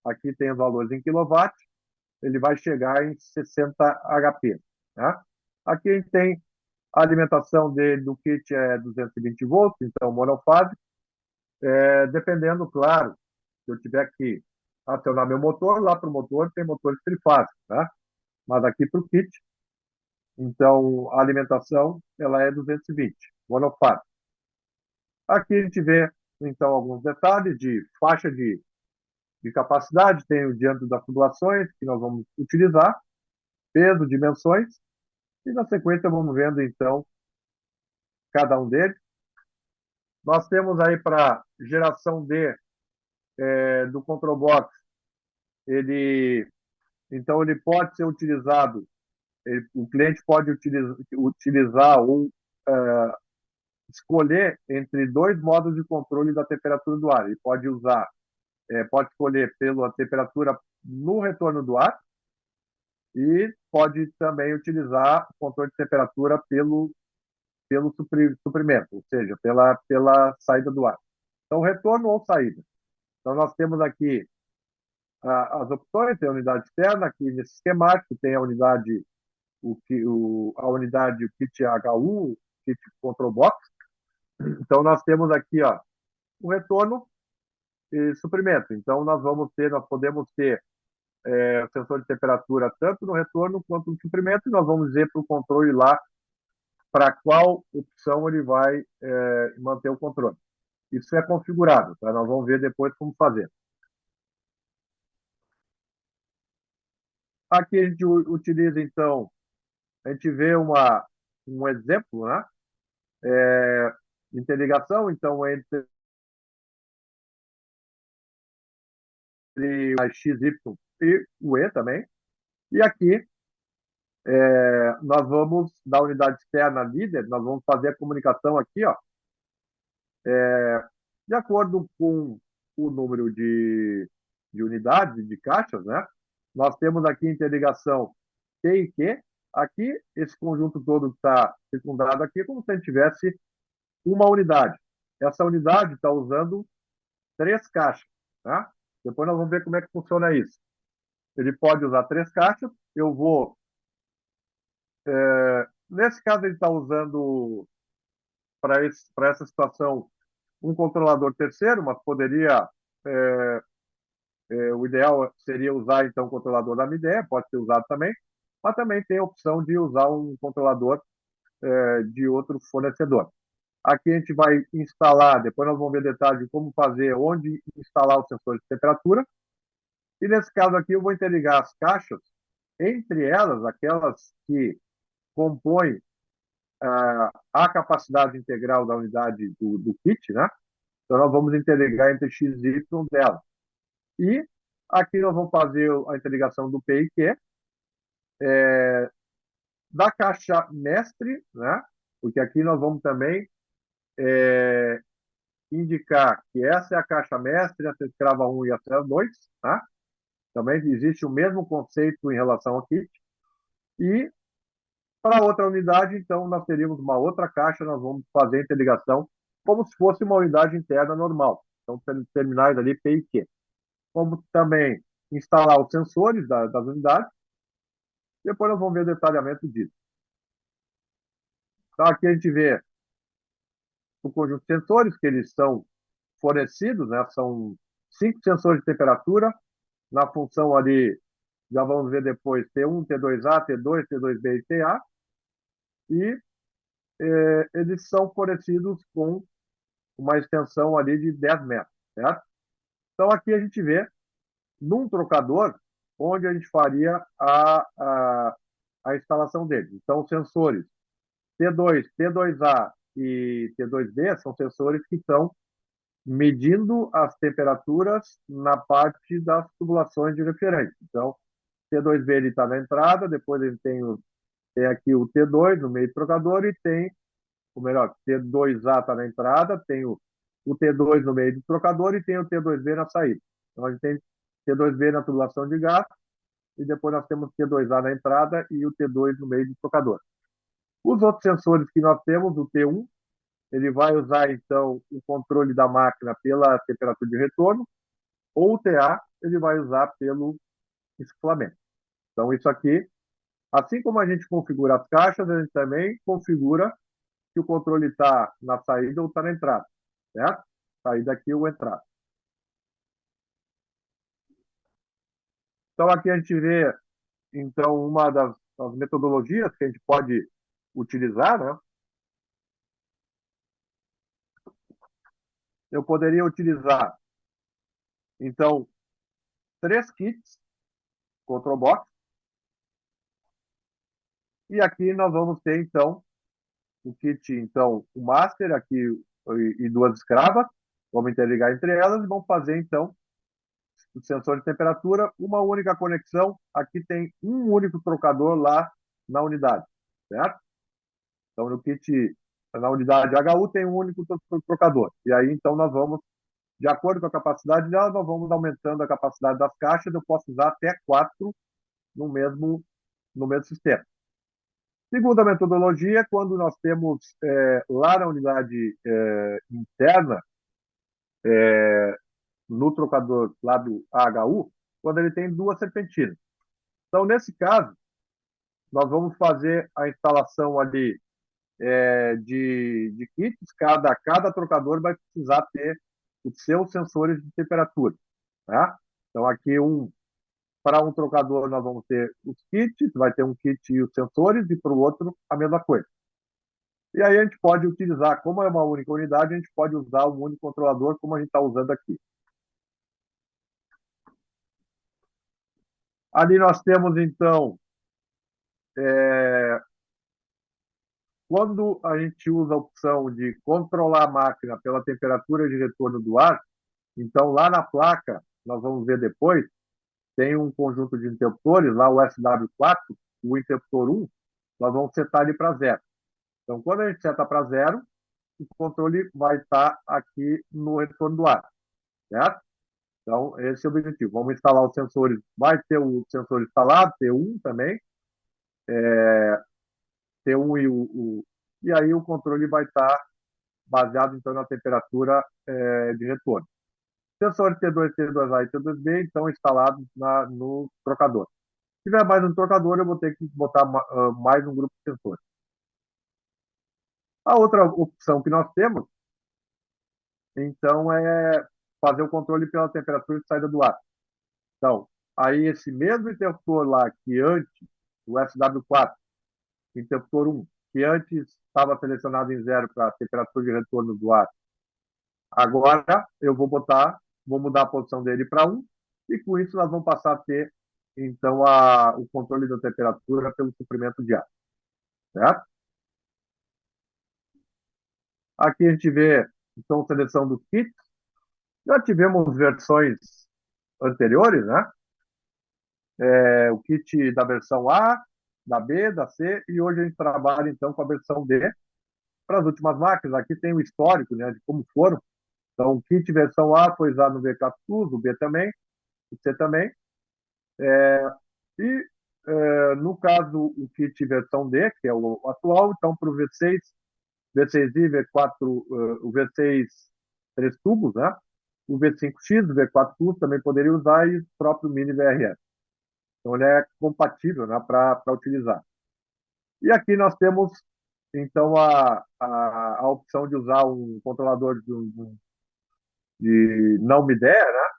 aqui tem os valores em quilowatt, ele vai chegar em 60 HP. Né? Aqui a gente tem a alimentação dele do kit 220 volts, então monofásico. Dependendo, claro, se eu tiver que acionar meu motor, lá para o motor tem motores trifásicos, né? Mas aqui para o kit, então a alimentação ela é 220, monofásico. Aqui a gente vê, então, alguns detalhes de faixa de capacidade, tem o diâmetro das tubulações que nós vamos utilizar, peso, dimensões, e na sequência vamos vendo, então, cada um deles. Nós temos aí para geração D do Control Box, então ele pode ser utilizado, o cliente pode utilizar ou escolher entre 2 modos de controle da temperatura do ar. Ele pode usar, pode escolher pela temperatura no retorno do ar e pode também utilizar o controle de temperatura pelo suprimento, ou seja, pela saída do ar. Então, retorno ou saída. Então, nós temos aqui as opções, tem a unidade externa, aqui nesse esquemático, tem a unidade, o kit HU, o kit Control Box. Então, nós temos aqui o retorno e suprimento. Então, nós podemos ter o sensor de temperatura tanto no retorno quanto no suprimento, e nós vamos dizer para o controle lá para qual opção ele vai manter o controle. Isso é configurável, tá? Nós vamos ver depois como fazer. Aqui a gente utiliza, então, a gente vê um exemplo, né? Interligação, então, entre a XY e o E também. E aqui, nós vamos, na unidade externa líder, nós vamos fazer a comunicação aqui, ó, de acordo com o número de unidades, de caixas, né? Nós temos aqui interligação P e Q. Aqui, esse conjunto todo que está circundado aqui é como se a gente tivesse uma unidade. Essa unidade está usando 3 caixas, tá? Depois nós vamos ver como é que funciona isso. Ele pode usar 3 caixas. Eu vou... nesse caso, ele está usando, para essa situação, um controlador terceiro, mas poderia O ideal seria usar, então, o controlador da Midea, pode ser usado também, mas também tem a opção de usar um controlador de outro fornecedor. Aqui a gente vai instalar, depois nós vamos ver detalhes de como fazer, onde instalar o sensor de temperatura. E nesse caso aqui eu vou interligar as caixas, entre elas, aquelas que compõem a capacidade integral da unidade do kit, né? Então nós vamos interligar entre X e Y dela. E aqui nós vamos fazer a interligação do P e Q, da caixa mestre, né? Porque aqui nós vamos também indicar que essa é a caixa mestre, essa é a escrava 1 e essa é a 2, tá? Também existe o mesmo conceito em relação ao kit. E para outra unidade, então, nós teríamos uma outra caixa, nós vamos fazer a interligação como se fosse uma unidade interna normal. Então, terminais ali P e Q. Como também instalar os sensores das unidades. Depois nós vamos ver o detalhamento disso. Então, aqui a gente vê o conjunto de sensores, que eles são fornecidos, né? São 5 sensores de temperatura, na função ali, já vamos ver depois, T1, T2A, T2, T2B e TA, e eles são fornecidos com uma extensão ali de 10 metros, certo? Então aqui a gente vê, num trocador, onde a gente faria a instalação deles. Então, os sensores T2, T2A e T2B são sensores que estão medindo as temperaturas na parte das tubulações de referência. Então, T2B ele está na entrada, depois ele tem aqui o T2 no meio do trocador e tem, ou melhor, T2A está na entrada, tem o T2 no meio do trocador e tem o T2B na saída. Então, a gente tem T2B na tubulação de gás e depois nós temos T2A na entrada e o T2 no meio do trocador. Os outros sensores que nós temos, o T1, ele vai usar, então, o controle da máquina pela temperatura de retorno, ou o TA, ele vai usar pelo escoamento. Então, isso aqui, assim como a gente configura as caixas, a gente também configura que o controle está na saída ou está na entrada, certo? Saída aqui ou entrada. Então, aqui a gente vê, então, uma das metodologias que a gente pode utilizar, né? Eu poderia utilizar, então, 3 kits Control Box, e aqui nós vamos ter, então, o kit, então, o master aqui e 2 escravas, vamos interligar entre elas e vamos fazer, então, o sensor de temperatura, uma única conexão, aqui tem um único trocador lá na unidade, certo? Então, no kit, na unidade HU tem um único trocador, e aí, então, nós vamos, de acordo com a capacidade dela, nós vamos aumentando a capacidade das caixas, eu posso usar até 4 no mesmo sistema. Segunda metodologia, quando nós temos lá na unidade interna, no trocador lá do AHU, quando ele tem 2 serpentinas. Então, nesse caso, nós vamos fazer a instalação ali de kits, cada trocador vai precisar ter os seus sensores de temperatura. Tá? Então, aqui para um trocador nós vamos ter os kits, vai ter um kit e os sensores, e para o outro a mesma coisa. E aí a gente pode utilizar, como é uma única unidade, a gente pode usar um único controlador, como a gente está usando aqui. Ali nós temos, então, quando a gente usa a opção de controlar a máquina pela temperatura de retorno do ar, então lá na placa, nós vamos ver depois, tem um conjunto de interruptores, lá o SW4, o interruptor 1, nós vamos setar ele para 0. Então, quando a gente seta para 0, o controle vai estar aqui no retorno do ar, certo? Então, esse é o objetivo. Vamos instalar os sensores, vai ter o sensor instalado, T1 também, T1 e aí o controle vai estar baseado, então, na temperatura de retorno. Sensores T2, T2A e T2B, então, instalados no trocador. Se tiver mais um trocador, eu vou ter que botar mais um grupo de sensores. A outra opção que nós temos, então, é fazer o controle pela temperatura de saída do ar. Então, aí esse mesmo interruptor lá, que antes, o SW4, interruptor 1, que antes estava selecionado em zero para a temperatura de retorno do ar, agora eu vou mudar a posição dele para 1, e com isso nós vamos passar a ter, então, o controle da temperatura pelo suprimento de ar, certo? Aqui a gente vê, então, seleção dos kits. Já tivemos versões anteriores, né? O kit da versão A, da B, da C, e hoje a gente trabalha, então, com a versão D. Para as últimas máquinas, aqui tem o histórico, né, de como foram. Então, o kit versão A foi usado no V4 Plus, o B também, o C também. E, no caso, o kit versão D, que é o atual, então, para o V6, V6i, V4, o V6 três tubos, né? O V5X, o V4 Plus também poderia usar, e o próprio Mini VRS. Então, ele é compatível, né, para utilizar. E aqui nós temos, então, a opção de usar um controlador de não MIDEA, né,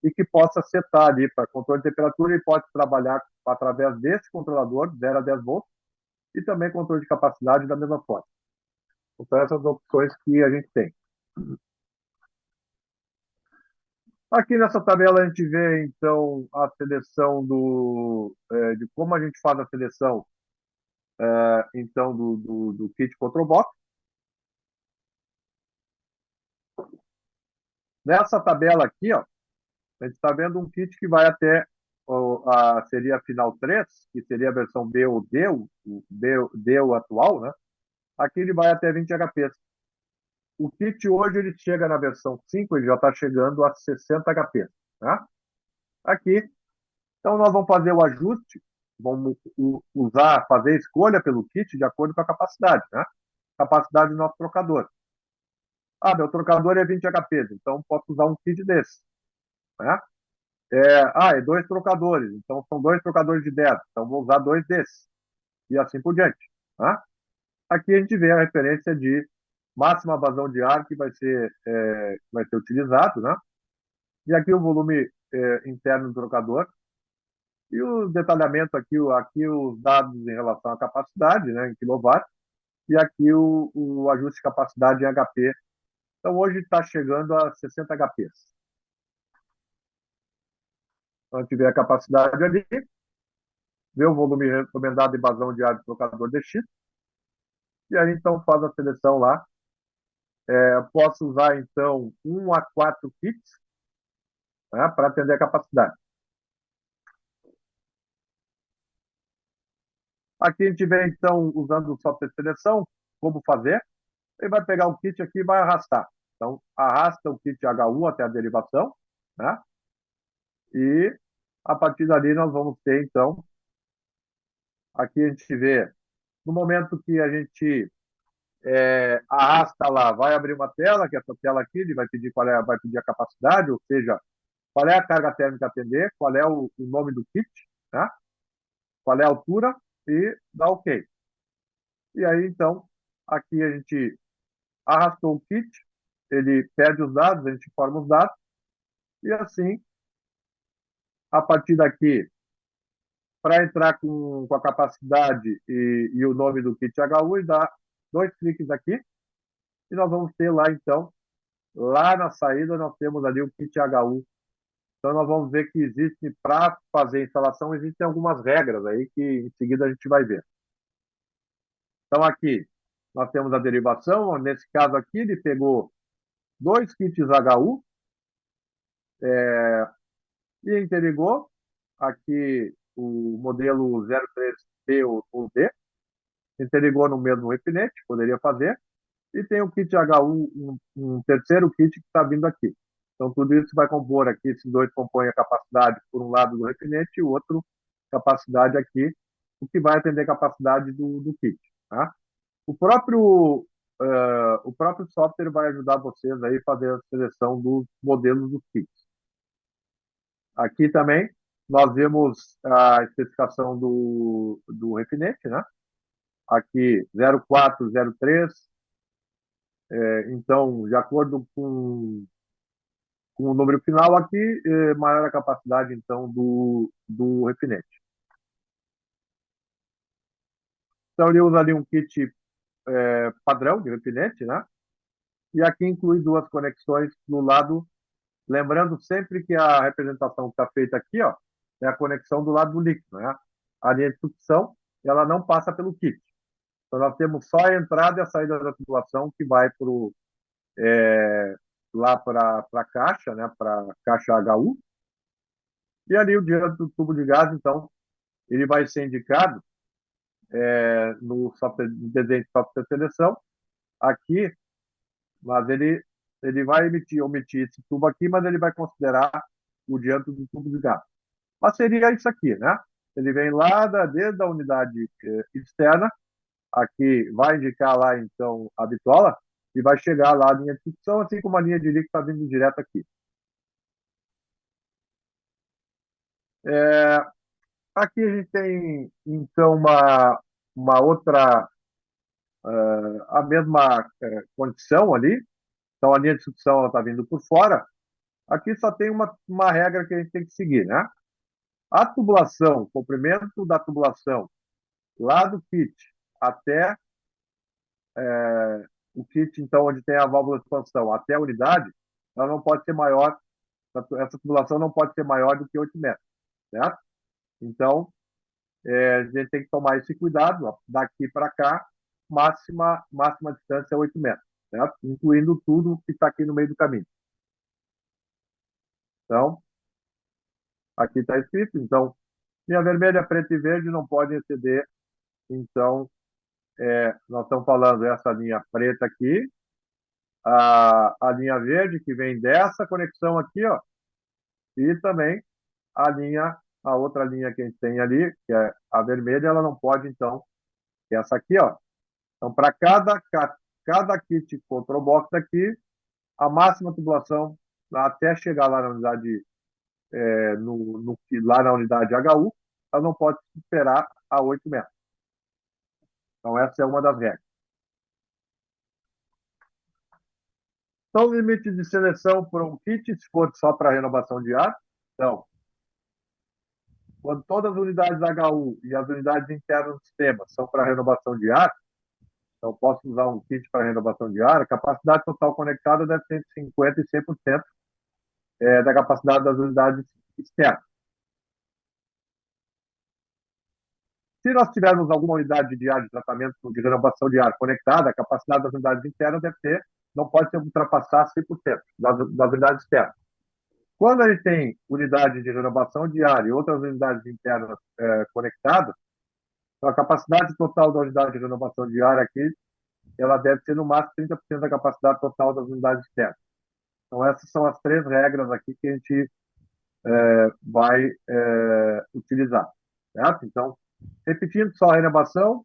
e que possa setar ali para controle de temperatura, e pode trabalhar através desse controlador, 0 a 10 volts, e também controle de capacidade da mesma forma. Então, essas opções que a gente tem. Aqui nessa tabela a gente vê, então, a seleção de como a gente faz a seleção, então, do kit Control Box. Nessa tabela aqui, ó, a gente está vendo um kit que vai até, seria a final 3, que seria a versão B ou D, o D o atual, né? Aqui ele vai até 20 HPs. O kit hoje ele chega na versão 5, ele já está chegando a 60 HPs, né? Aqui, então nós vamos fazer o ajuste, vamos fazer a escolha pelo kit de acordo com a capacidade, né? Capacidade do nosso trocador. Meu trocador é 20 HPs, então posso usar um kit desse, né? É 2 trocadores, então são 2 trocadores de 10, então vou usar 2 desses, e assim por diante, né? Aqui a gente vê a referência de máxima vazão de ar que vai ser utilizado, né? E aqui o volume interno do trocador, e o detalhamento aqui os dados em relação à capacidade, né, em kW, e aqui o ajuste de capacidade em HP. Então hoje está chegando a 60 HPs. Então a gente vê a capacidade ali, vê o volume recomendado e vazão de ar do trocador DX, e aí então faz a seleção lá. Posso usar então 1 a 4 kits, né, para atender a capacidade. Aqui a gente vê então, usando o software de seleção, como fazer. Ele vai pegar o kit aqui e vai arrastar. Então, arrasta o kit H1 até a derivação, né? E a partir dali nós vamos ter, então, aqui a gente vê, no momento que a gente arrasta lá, vai abrir uma tela, que é essa tela aqui, ele vai pedir vai pedir a capacidade, ou seja, qual é a carga térmica a atender, qual é o nome do kit, né? Qual é a altura, e dá OK. E aí, então, aqui a gente arrastou o kit, ele pede os dados, a gente informa os dados, e assim, a partir daqui, para entrar com a capacidade e o nome do kit HU, e dá 2 cliques aqui, e nós vamos ter lá, então, lá na saída, nós temos ali o kit HU. Então, nós vamos ver que existe, para fazer a instalação, existem algumas regras aí que em seguida a gente vai ver. Então, aqui, nós temos a derivação. Nesse caso aqui, ele pegou 2 kits HU, e interligou aqui o modelo 03B ou D, interligou no mesmo refinete, poderia fazer, e tem o kit HU, um terceiro kit que está vindo aqui. Então, tudo isso vai compor aqui, esses dois compõem a capacidade, por um lado, do refinete, e o outro, capacidade aqui, o que vai atender a capacidade do kit. Tá? O próprio software vai ajudar vocês aí a fazer a seleção dos modelos dos kits. Aqui também nós vemos a especificação do refinete, né? Aqui 0403. Então, de acordo com o número final aqui, maior a capacidade, então, do refinete. Então, ele usa ali um kit padrão de refinete, né? E aqui inclui duas conexões no lado, lembrando sempre que a representação que está feita aqui, ó, é a conexão do lado do líquido, né? A linha de sucção, ela não passa pelo kit. Então, nós temos só a entrada e a saída da tubulação que vai lá para a caixa, né? Para a caixa HU. E ali o diâmetro do tubo de gás, então, ele vai ser indicado no software, no desenho de software de seleção, aqui, mas ele vai omitir esse tubo aqui, mas ele vai considerar o diâmetro do tubo de gás. Mas seria isso aqui, né? Ele vem lá desde a unidade externa, aqui vai indicar lá, então, a bitola, e vai chegar lá a linha de sucção, assim como a linha de líquido está vindo direto aqui. Aqui a gente tem, então, uma outra, a mesma condição ali. Então, a linha de sucção está vindo por fora. Aqui só tem uma regra que a gente tem que seguir, né? A tubulação, o comprimento da tubulação lá do kit até o kit, então, onde tem a válvula de expansão, até a unidade, ela não pode ser maior, essa tubulação não pode ser maior do que 8 metros, certo? Então, a gente tem que tomar esse cuidado, ó, daqui para cá, máxima distância é 8 metros, certo? Incluindo tudo que está aqui no meio do caminho. Então, aqui está escrito, então, linha vermelha, preta e verde não podem exceder, então, nós estamos falando essa linha preta aqui, a linha verde que vem dessa conexão aqui, ó, e também a outra linha que a gente tem ali, que é a vermelha, ela não pode, então, essa aqui, ó. Então, para cada kit control box aqui, a máxima tubulação até chegar lá na unidade, lá na unidade HU, ela não pode superar a 8 metros. Então, essa é uma das regras. Então, limite de seleção para um kit, se for só para renovação de ar. Então, quando todas as unidades HU e as unidades internas do sistema são para renovação de ar, então posso usar um kit para renovação de ar, a capacidade total conectada deve ser entre 50% e 100% da capacidade das unidades externas. Se nós tivermos alguma unidade de ar de tratamento de renovação de ar conectada, a capacidade das unidades internas não pode ultrapassar 100% das unidades externas. Quando a gente tem unidade de renovação de ar e outras unidades internas conectadas, então a capacidade total da unidade de renovação de ar aqui, ela deve ser no máximo 30% da capacidade total das unidades externas. Então essas são as 3 regras aqui que a gente vai utilizar, certo? Então, repetindo só a renovação,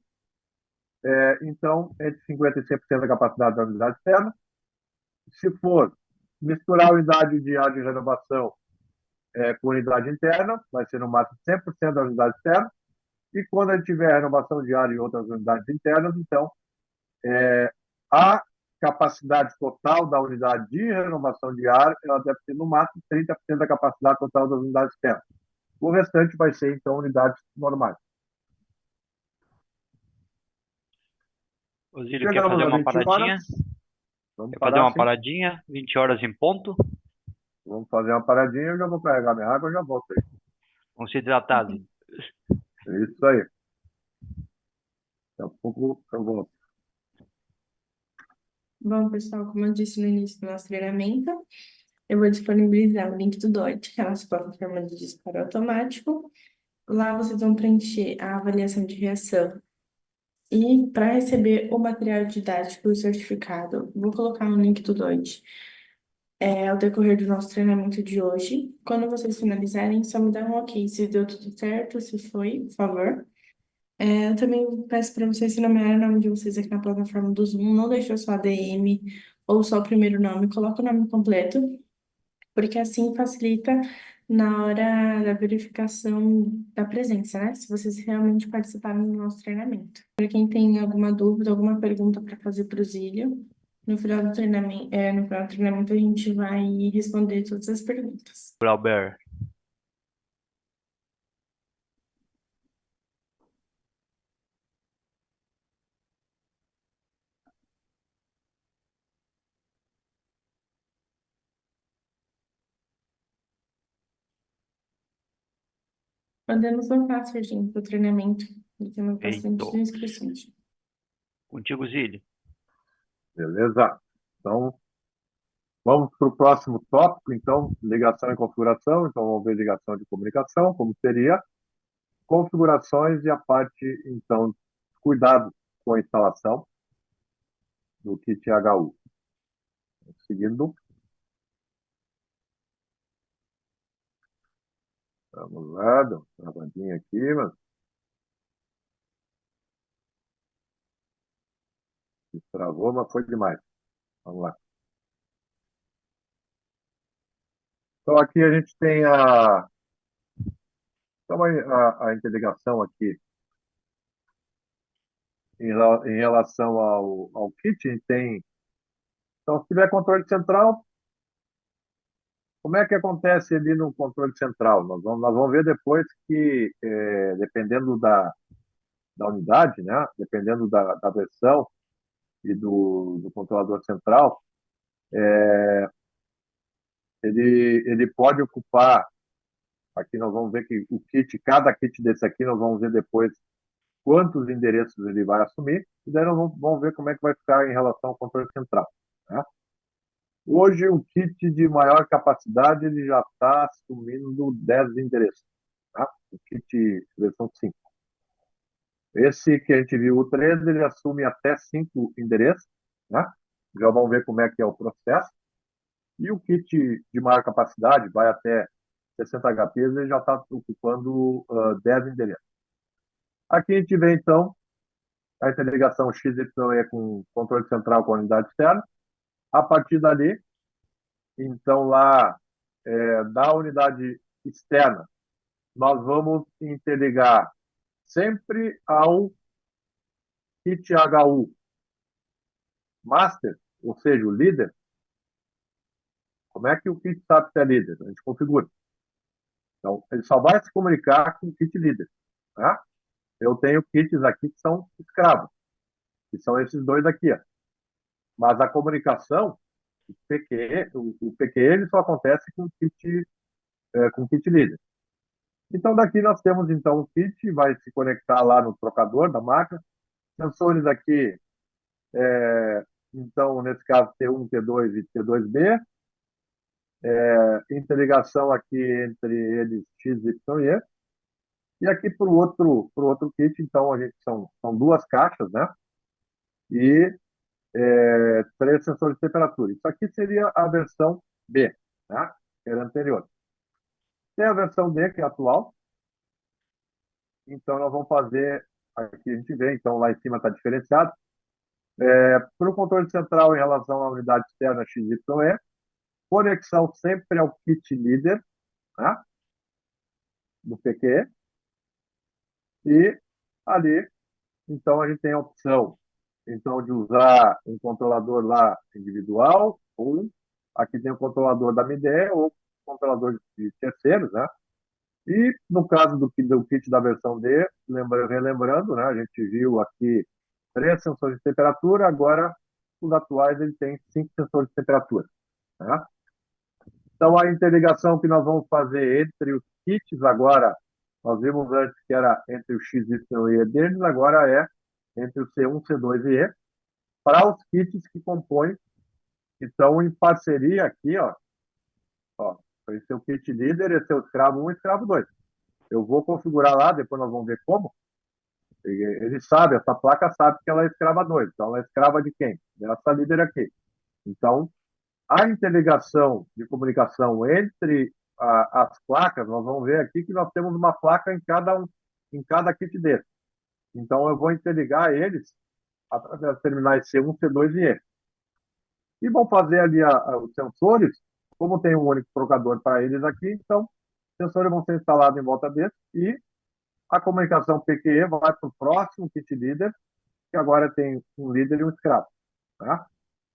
então, entre 50% e 100% da capacidade da unidade externa. Se for misturar a unidade de ar de renovação com unidade interna, vai ser no máximo 100% da unidade externa. E quando a gente tiver renovação de ar em outras unidades internas, então, a capacidade total da unidade de renovação de ar, ela deve ser no máximo 30% da capacidade total das unidades externas. O restante vai ser, então, unidades normais. Osílio, quer fazer uma paradinha? Vamos Quer fazer uma sim. paradinha? 20 horas em ponto? Vamos fazer uma paradinha, eu já vou carregar minha água e já volto aí. Vamos se hidratar, Zílio. É isso aí. Daqui a pouco eu volto. Bom, pessoal, como eu disse no início do nosso treinamento, eu vou disponibilizar o link do DOT, que é a nossa plataforma de disparo automático. Lá vocês vão preencher a avaliação de reação. E para receber o material didático e o certificado, vou colocar no link do DOT. Ao decorrer do nosso treinamento de hoje, quando vocês finalizarem, só me dá um ok se deu tudo certo, se foi, por favor. Eu também peço para vocês se nomearem o nome de vocês aqui na plataforma do Zoom, não deixa só ADM ou só o primeiro nome, coloca o nome completo, porque assim facilita na hora da verificação da presença, né? Se vocês realmente participaram do nosso treinamento. Para quem tem alguma dúvida, alguma pergunta para fazer para o Zílio, No final do treinamento a gente vai responder todas as perguntas. Albert. Podemos voltar, Serginho, para o treinamento. Temos Eito. bastante inscrições. Contigo, Zílio. Beleza? Então, vamos para o próximo tópico, então, ligação e configuração. Então, vamos ver ligação de comunicação, como seria, configurações e a parte, então, cuidado com a instalação do kit HU. Seguindo, vamos lá, dá uma travadinha aqui, mas travou, mas foi demais. Vamos lá. Então, aqui a gente tem então, a interligação aqui em relação ao kit, a gente tem. Então, se tiver controle central, como é que acontece ali no controle central? Nós vamos ver depois que, dependendo da unidade, né? Dependendo da versão e do controlador central, ele pode ocupar. Aqui nós vamos ver que cada kit desse aqui, nós vamos ver depois quantos endereços ele vai assumir, e daí nós vamos ver como é que vai ficar em relação ao controle central. Né? Hoje, o kit de maior capacidade ele já está assumindo 10 endereços. Tá? O kit versão 5. Esse que a gente viu, o 13, ele assume até 5 endereços. Né? Já vamos ver como é que é o processo. E o kit de maior capacidade, vai até 60 HPs, ele já está ocupando 10 endereços. Aqui a gente vê, então, a interligação XYE com controle central com a unidade externa. A partir dali, então, lá da unidade externa, nós vamos interligar sempre ao kit HU master, ou seja, o líder. Como é que o kit sabe se é líder? A gente configura. Então, ele só vai se comunicar com o kit líder. Tá? Eu tenho kits aqui que são escravos, que são esses dois aqui. Ó. Mas a comunicação, o PQE ele só acontece com o kit líder. Então, daqui nós temos então o kit, vai se conectar lá no trocador da máquina. Sensores aqui, então, nesse caso, T1, T2 e T2B. Interligação aqui entre eles X, Y e E. E aqui para o outro kit, então, a gente são duas caixas, né? E 3 sensores de temperatura. Isso aqui seria a versão B, né? Que era anterior. Tem a versão D, que é a atual. Então, nós vamos fazer, aqui a gente vê, então lá em cima está diferenciado. Para o controle central em relação à unidade externa XYE, conexão sempre ao kit líder, né? Do PQE. E ali, então, a gente tem a opção então, de usar um controlador lá individual, ou aqui tem o controlador da MIDE, ou controlador de terceiros, né? E no caso do kit da versão D, relembrando, né, a gente viu aqui 3 sensores de temperatura, agora os atuais ele tem 5 sensores de temperatura. Né? Então a interligação que nós vamos fazer entre os kits agora, nós vimos antes que era entre o X, Y e E deles, agora é entre o C1, C2 e E, para os kits que compõem, que estão em parceria aqui, ó, esse é o kit líder, esse é o escravo 1 e escravo 2. Eu vou configurar lá, depois nós vamos ver como. Ele sabe, essa placa sabe que ela é escrava 2. Então, ela é escrava de quem? Dessa líder aqui. Então, a interligação de comunicação entre as placas, nós vamos ver aqui que nós temos uma placa em cada kit desse. Então, eu vou interligar eles através dos terminais C1, C2 e E. E vão fazer ali os sensores, como tem um único trocador para eles aqui, então, os sensores vão ser instalados em volta desse e a comunicação PQE vai para o próximo kit líder, que agora tem um líder e um escravo. Tá?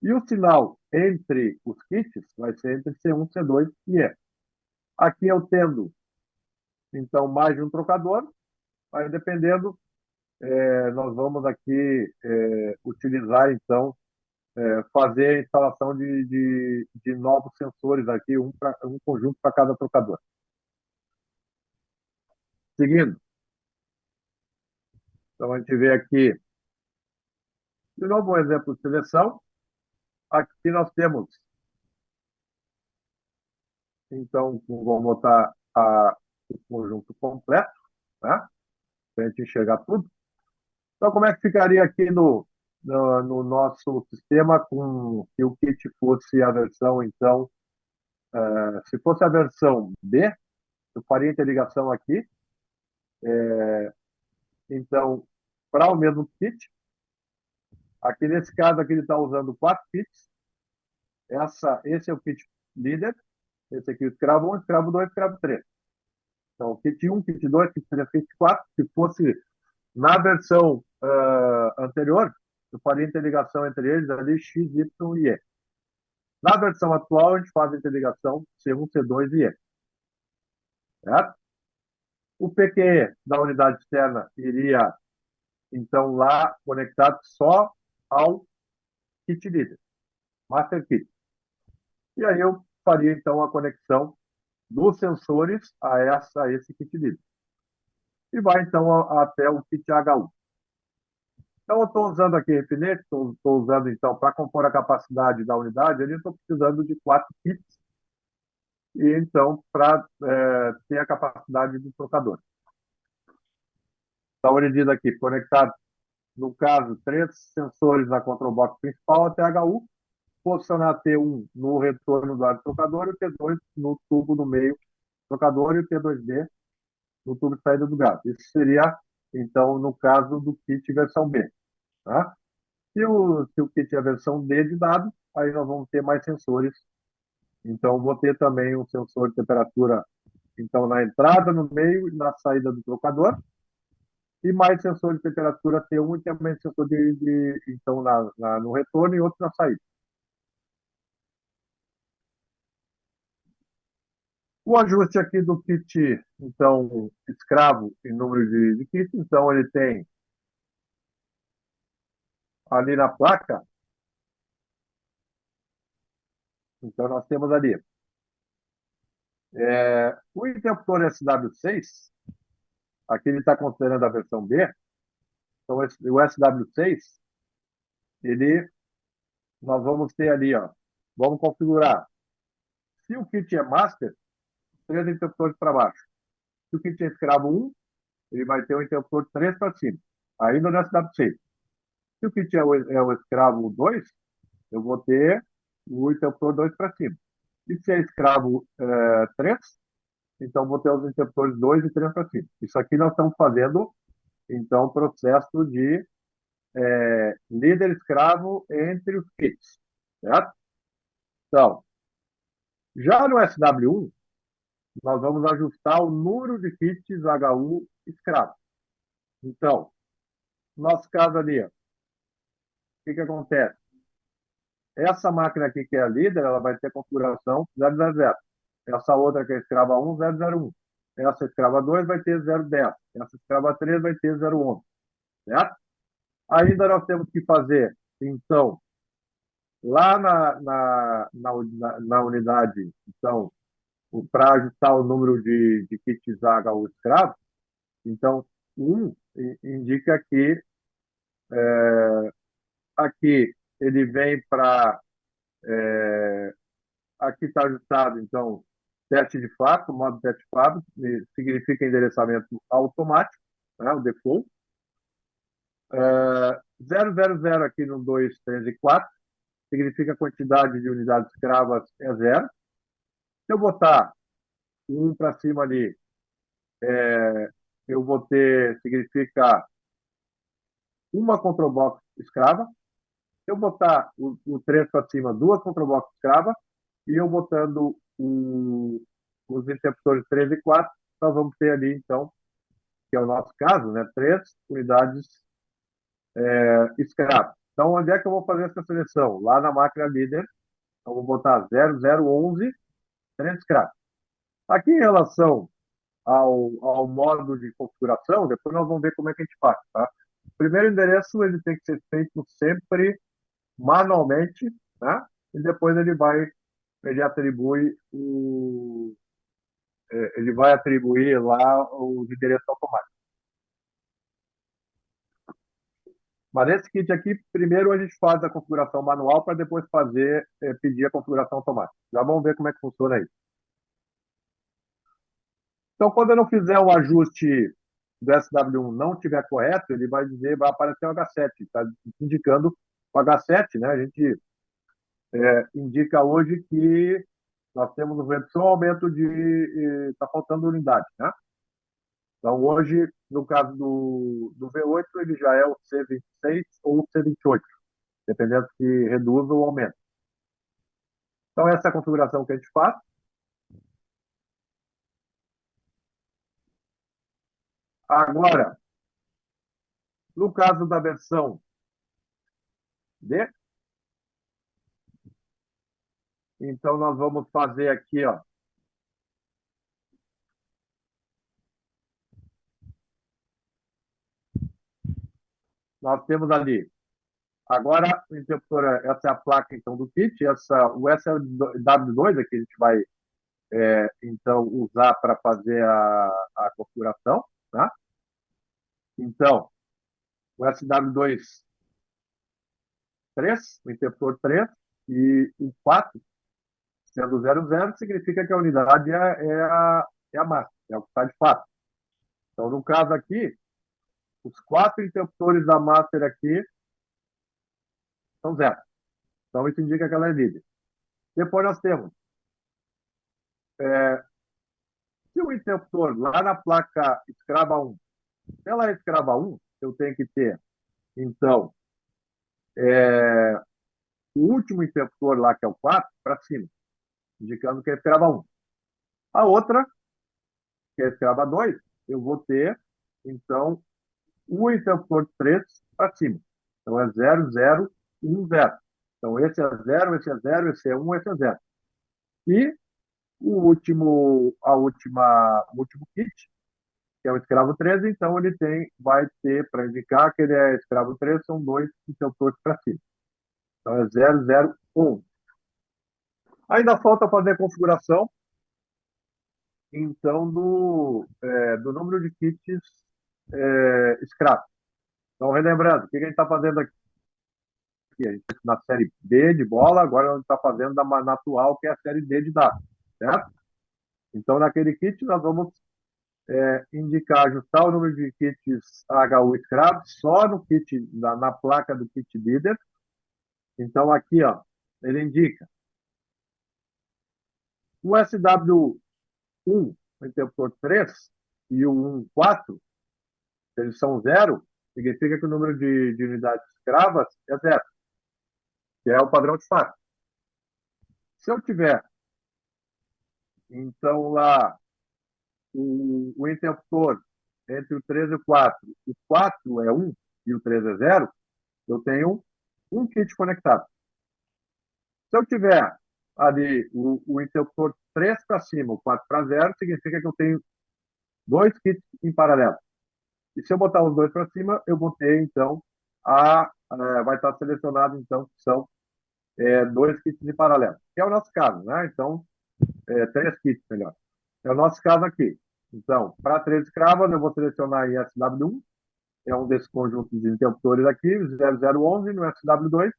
E o sinal entre os kits vai ser entre C1, C2 e E. Aqui eu tendo, então, mais de um trocador, aí dependendo, nós vamos aqui utilizar, então, fazer a instalação de novos sensores aqui, um conjunto para cada trocador. Seguindo, então a gente vê aqui, de novo, um exemplo de seleção. Aqui nós temos, então, vamos botar o conjunto completo, tá? Para a gente enxergar tudo. Então, como é que ficaria aqui no nosso sistema se o kit fosse a versão, então, se fosse a versão B, eu faria interligação aqui. Então, para o mesmo kit, aqui nesse caso aqui ele está usando 4 kits. Esse é o kit líder. Esse aqui é o escravo 1, escravo 2, escravo 3. Então, kit 1, kit 2, kit 3, kit 4. Se fosse na versão anterior, eu faria interligação entre eles ali X, Y e E. Na versão atual, a gente faz a interligação C1, C2 e E. Certo? O PQE da unidade externa iria, então, lá conectado só ao kit líder, master kit. E aí eu faria, então, a conexão dos sensores a esse kit líder. E vai, então, até o kit HU. Então, eu estou usando aqui refinete, estou usando, então, para compor a capacidade da unidade, eu estou precisando de 4 kits, e então, para ter a capacidade do trocador. Então, ele diz aqui, conectado, no caso, 3 sensores na control box principal até HU, posicionar T1 no retorno do ar do trocador e o T2 no tubo no meio do trocador e o T2D no tubo de saída do gás. Isso seria, então, no caso do kit versão B. Tá? Se o kit é a versão D de dado, aí nós vamos ter mais sensores. Então, vou ter também um sensor de temperatura, então, na entrada, no meio e na saída do trocador. E mais sensor de temperatura T1 e também sensor então, no retorno e outro na saída. O ajuste aqui do kit, então, escravo em número de kits, então ele tem ali na placa, então nós temos ali o interruptor SW6, aqui ele está considerando a versão B, então o SW6, nós vamos ter ali, ó, vamos configurar. Se o kit é master, 3 interruptores para baixo. Se o kit é escravo 1, ele vai ter um interruptor 3 para cima, ainda no SW6. Se o kit é o escravo 2, eu vou ter o interruptor 2 para cima. E se é escravo 3, então vou ter os interruptores 2 e 3 para cima. Isso aqui nós estamos fazendo, então, processo de líder escravo entre os kits. Certo? Então, já no SW1, nós vamos ajustar o número de kits HU escravo. Então, no nosso caso ali, o que acontece? Essa máquina aqui, que é a líder, ela vai ter configuração 000. Essa outra que é a escrava 1, 001. Essa escrava 2 vai ter 010. Essa escrava 3 vai ter 011. Certo? Ainda nós temos que fazer, então, lá na unidade, então, para ajustar o número de kits HU escravo, então, 1 indica que aqui ele vem para aqui está ajustado, então, teste de fato, modo teste de fato, significa endereçamento automático, né, o default. 000 aqui no 2, 3 e 4, significa a quantidade de unidades escravas é 0. Se eu botar 1 para cima ali, eu vou ter, significa uma control box escrava. Se eu botar o 3 para cima, 2 control box escrava, e eu botando os interruptores 3 e 4, nós vamos ter ali, então, que é o nosso caso, né, 3 unidades escravas. Então, onde é que eu vou fazer essa seleção? Lá na máquina líder, eu vou botar 0011 3 scrap. Aqui, em relação ao modo de configuração, depois nós vamos ver como é que a gente faz, tá? O primeiro endereço ele tem que ser feito sempre manualmente, né? E depois ele atribui ele vai atribuir lá os endereços automáticos. Mas nesse kit aqui, primeiro a gente faz a configuração manual para depois pedir a configuração automática. Já vamos ver como é que funciona isso. Então, quando eu não fizer o ajuste do SW1 não estiver correto, ele vai aparecer o H7, está indicando o H7, né? A gente indica hoje que nós temos redução ou aumento está faltando unidade, né? Então, hoje, no caso do V8, ele já é o C26 ou o C28, dependendo se reduz ou aumenta. Então, essa é a configuração que a gente faz. Agora, no caso da versão D, então nós vamos fazer aqui, ó. Nós temos ali. Agora, o interruptor, essa é a placa então do kit, o SLW2 aqui a gente vai então usar para fazer a configuração, tá? Então, o SW2 3, o interruptor 3 e o 4, sendo 00, significa que a unidade é a massa, é o que está de fato. Então, no caso aqui, os 4 interruptores da master aqui são 0. Então, isso indica que ela é líder. Depois nós temos, se o interruptor lá na placa escrava 1, se ela é escrava 1, eu tenho que ter, então, o último interruptor lá, que é o 4, para cima, indicando que é escrava 1. A outra, que é escrava 2, eu vou ter, então, o interruptor 3 para cima. Então, é 0, 0, 1, 0. Então, esse é 0, esse é 0, esse é 1, esse é 0. E o último kit, que é o escravo 13, então ele vai ter, para indicar que ele é escravo 13, são 2 interruptores para cima. Então, é 0, 0, 1. Ainda falta fazer a configuração, então, do número de kits scrap. Então, relembrando, o que a gente está fazendo aqui? A gente está na série B de bola, agora a gente está fazendo na atual, que é a série D de dados, certo? Então, naquele kit, nós vamos indicar, ajustar o número de kits HU scrap só no kit, na placa do kit leader. Então, aqui, ó, ele indica o SW1, o interruptor 3, e o 14, eles são 0, significa que o número de unidades escravas é 0, que é o padrão de fato. Se eu tiver, então, lá, o interruptor entre o 3 e o 4 é 1 e o 3 é 0, eu tenho um kit conectado. Se eu tiver ali o interruptor 3 para cima, o 4 para 0, significa que eu tenho 2 kits em paralelo. E se eu botar os dois para cima, eu vou ter, então, vai estar selecionado, então, que são 2 kits em paralelo, que é o nosso caso, né? Então, 3 kits, melhor. É o nosso caso aqui. Então, para 3 escravas, eu vou selecionar em SW1, é um desses conjuntos de interruptores aqui, 0011 no SW2.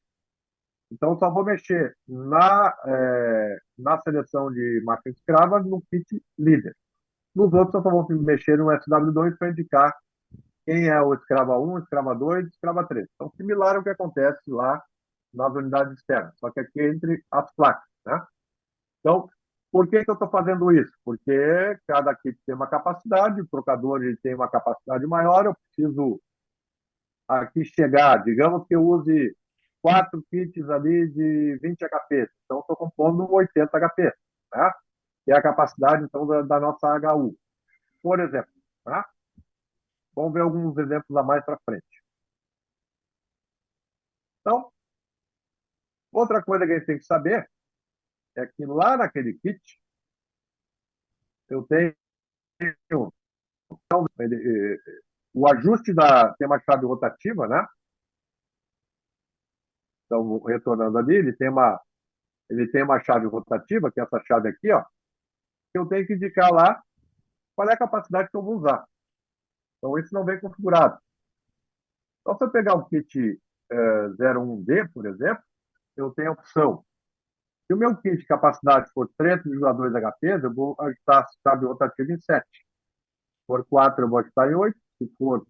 Então, eu só vou mexer na seleção de máquina escrava no kit líder. Nos outros, eu só vou mexer no SW2 para indicar quem é o escrava 1, escrava 2, escrava 3. Então, similar ao que acontece lá nas unidades externas, só que aqui é entre as placas, né? Então, por que eu estou fazendo isso? Porque cada kit tem uma capacidade, o trocador ele tem uma capacidade maior, eu preciso aqui chegar, digamos que eu use 4 kits ali de 20 HP, então estou compondo 80 HP, né? Que é a capacidade, então, da nossa HU, por exemplo, tá? Vamos ver alguns exemplos a mais para frente. Então, outra coisa que a gente tem que saber é que lá naquele kit eu tenho o ajuste tem uma chave rotativa, né? Então, retornando ali, ele tem uma chave rotativa, que é essa chave aqui, ó, que eu tenho que indicar lá qual é a capacidade que eu vou usar. Então, isso não vem configurado. Então, se eu pegar o kit 01D, por exemplo, eu tenho a opção. Se o meu kit de capacidade for 3,2 HPs, eu vou ajustar a chave rotativa em 7. Se for 4, eu vou ajustar em 8. Se for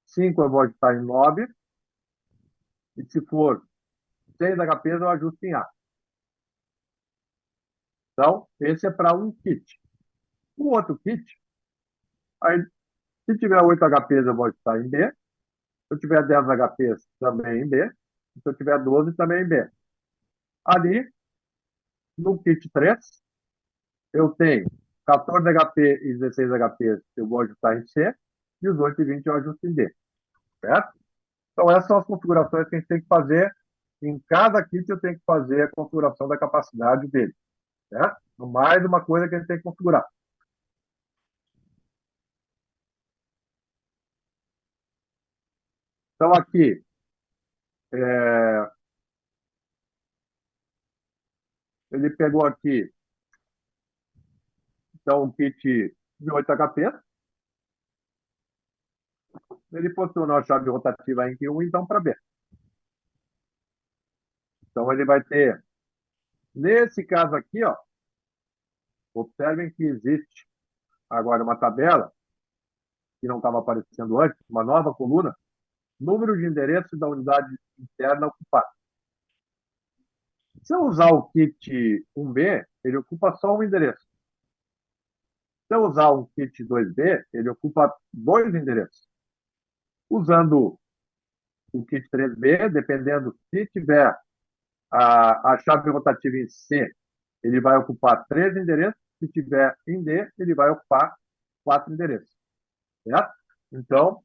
5, eu vou ajustar em 9. E se for 6 HPs, eu ajusto em A. Então, esse é para um kit. O outro kit, aí, se tiver 8 HPs, eu vou ajustar em B. Se eu tiver 10 HPs, também em B. Se eu tiver 12, também em B. Ali, no kit 3, eu tenho 14 HP e 16 HPs, eu vou ajustar em C. 18 e 20 eu ajusto em D. Certo? Então, essas são as configurações que a gente tem que fazer. Em cada kit, eu tenho que fazer a configuração da capacidade dele. Certo? Mais uma coisa que a gente tem que configurar. Então, aqui, ele pegou aqui, então, um kit de 8 HP. Ele posicionou a chave rotativa em Q1, então, para B. Então, ele vai ter, nesse caso aqui, ó, observem que existe agora uma tabela, que não estava aparecendo antes, uma nova coluna, número de endereços da unidade interna ocupada. Se eu usar o kit 1B, ele ocupa só um endereço. Se eu usar um kit 2B, ele ocupa dois endereços. Usando o kit 3B, dependendo, se tiver a chave rotativa em C, ele vai ocupar três endereços. Se tiver em D, ele vai ocupar quatro endereços. Certo? Então,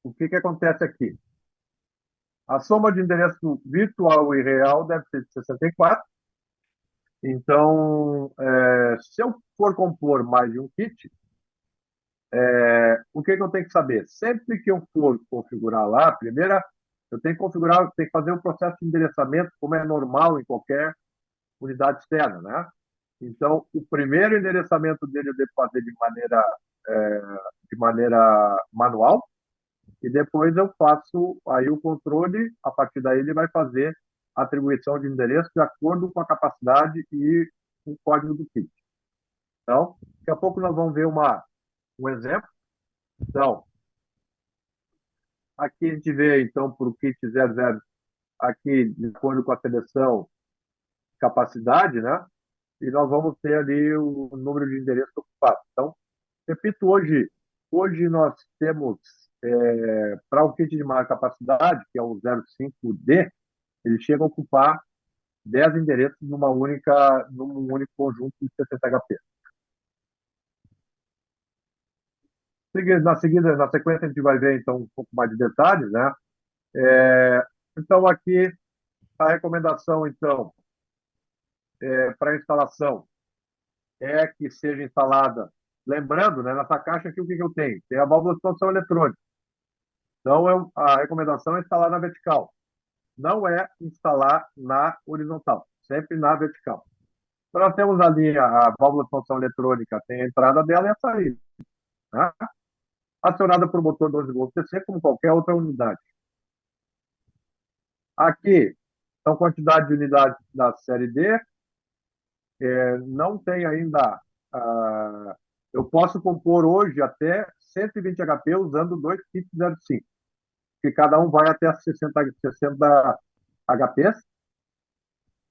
o que acontece aqui? A soma de endereço virtual e real deve ser de 64. Então, se eu for compor mais de um kit, o que eu tenho que saber? Sempre que eu for configurar lá, primeira, eu tenho que configurar, eu tenho que fazer um processo de endereçamento, como é normal em qualquer unidade externa, né? Então, o primeiro endereçamento dele eu devo fazer de maneira manual, e depois eu faço aí o controle, a partir daí ele vai fazer a atribuição de endereço de acordo com a capacidade e o código do kit. Então, daqui a pouco nós vamos ver um exemplo. Então, aqui a gente vê, então, para o kit 00, aqui, de acordo com a seleção, capacidade, né? E nós vamos ter ali o número de endereços ocupados. Então, repito, hoje nós temos, para o kit de maior capacidade, que é o 05D, ele chega a ocupar 10 endereços num único conjunto de 60 HP. Na sequência, a gente vai ver, então, um pouco mais de detalhes, né? Então, aqui, a recomendação, então, para instalação é que seja instalada. Lembrando, né, nessa caixa aqui, o que eu tenho? Tem a válvula de expansão eletrônica. Então, a recomendação é instalar na vertical. Não é instalar na horizontal, sempre na vertical. Então, nós temos ali a válvula de expansão eletrônica, tem a entrada dela e a saída, né? Acionada por motor 12 volts DC, como qualquer outra unidade. Aqui, então, quantidade de unidades da série D. Não tem ainda. Eu posso compor hoje até 120 HP usando dois kits 05, que cada um vai até 60 HPs.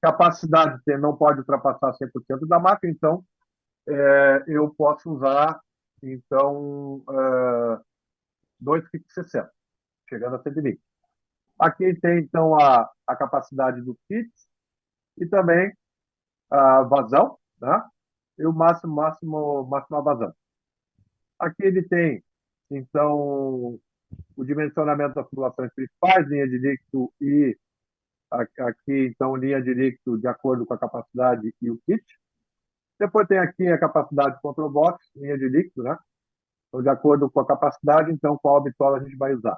Capacidade não pode ultrapassar 100% da máquina, então eu posso usar então dois kits 60, chegando a 120. Aqui tem então a capacidade do kit e também a vazão, né? E o máxima vazão. Aqui ele tem, então, o dimensionamento das tubulações principais, linha de líquido e aqui, então, linha de líquido de acordo com a capacidade e o kit. Depois tem aqui a capacidade de control box, linha de líquido, né? Então, de acordo com a capacidade, então, qual bitola a gente vai usar.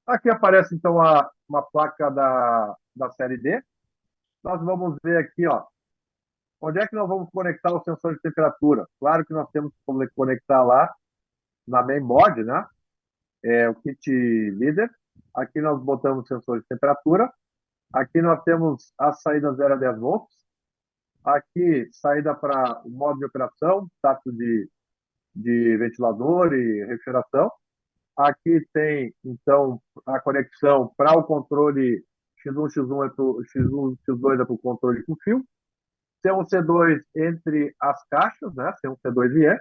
Aqui aparece, então, uma placa da série D. Nós vamos ver aqui, ó, onde é que nós vamos conectar o sensor de temperatura. Claro que nós temos que conectar lá na mainboard, né? O kit líder. Aqui nós botamos o sensor de temperatura. Aqui nós temos a saída 0 a 10 volts. Aqui, saída para o modo de operação, status de ventilador e refrigeração. Aqui tem, então, a conexão para o controle X1, X1 é pro, X1, X2 é para o controle com fio. C1, C2 entre as caixas, né? C1, C2 e E.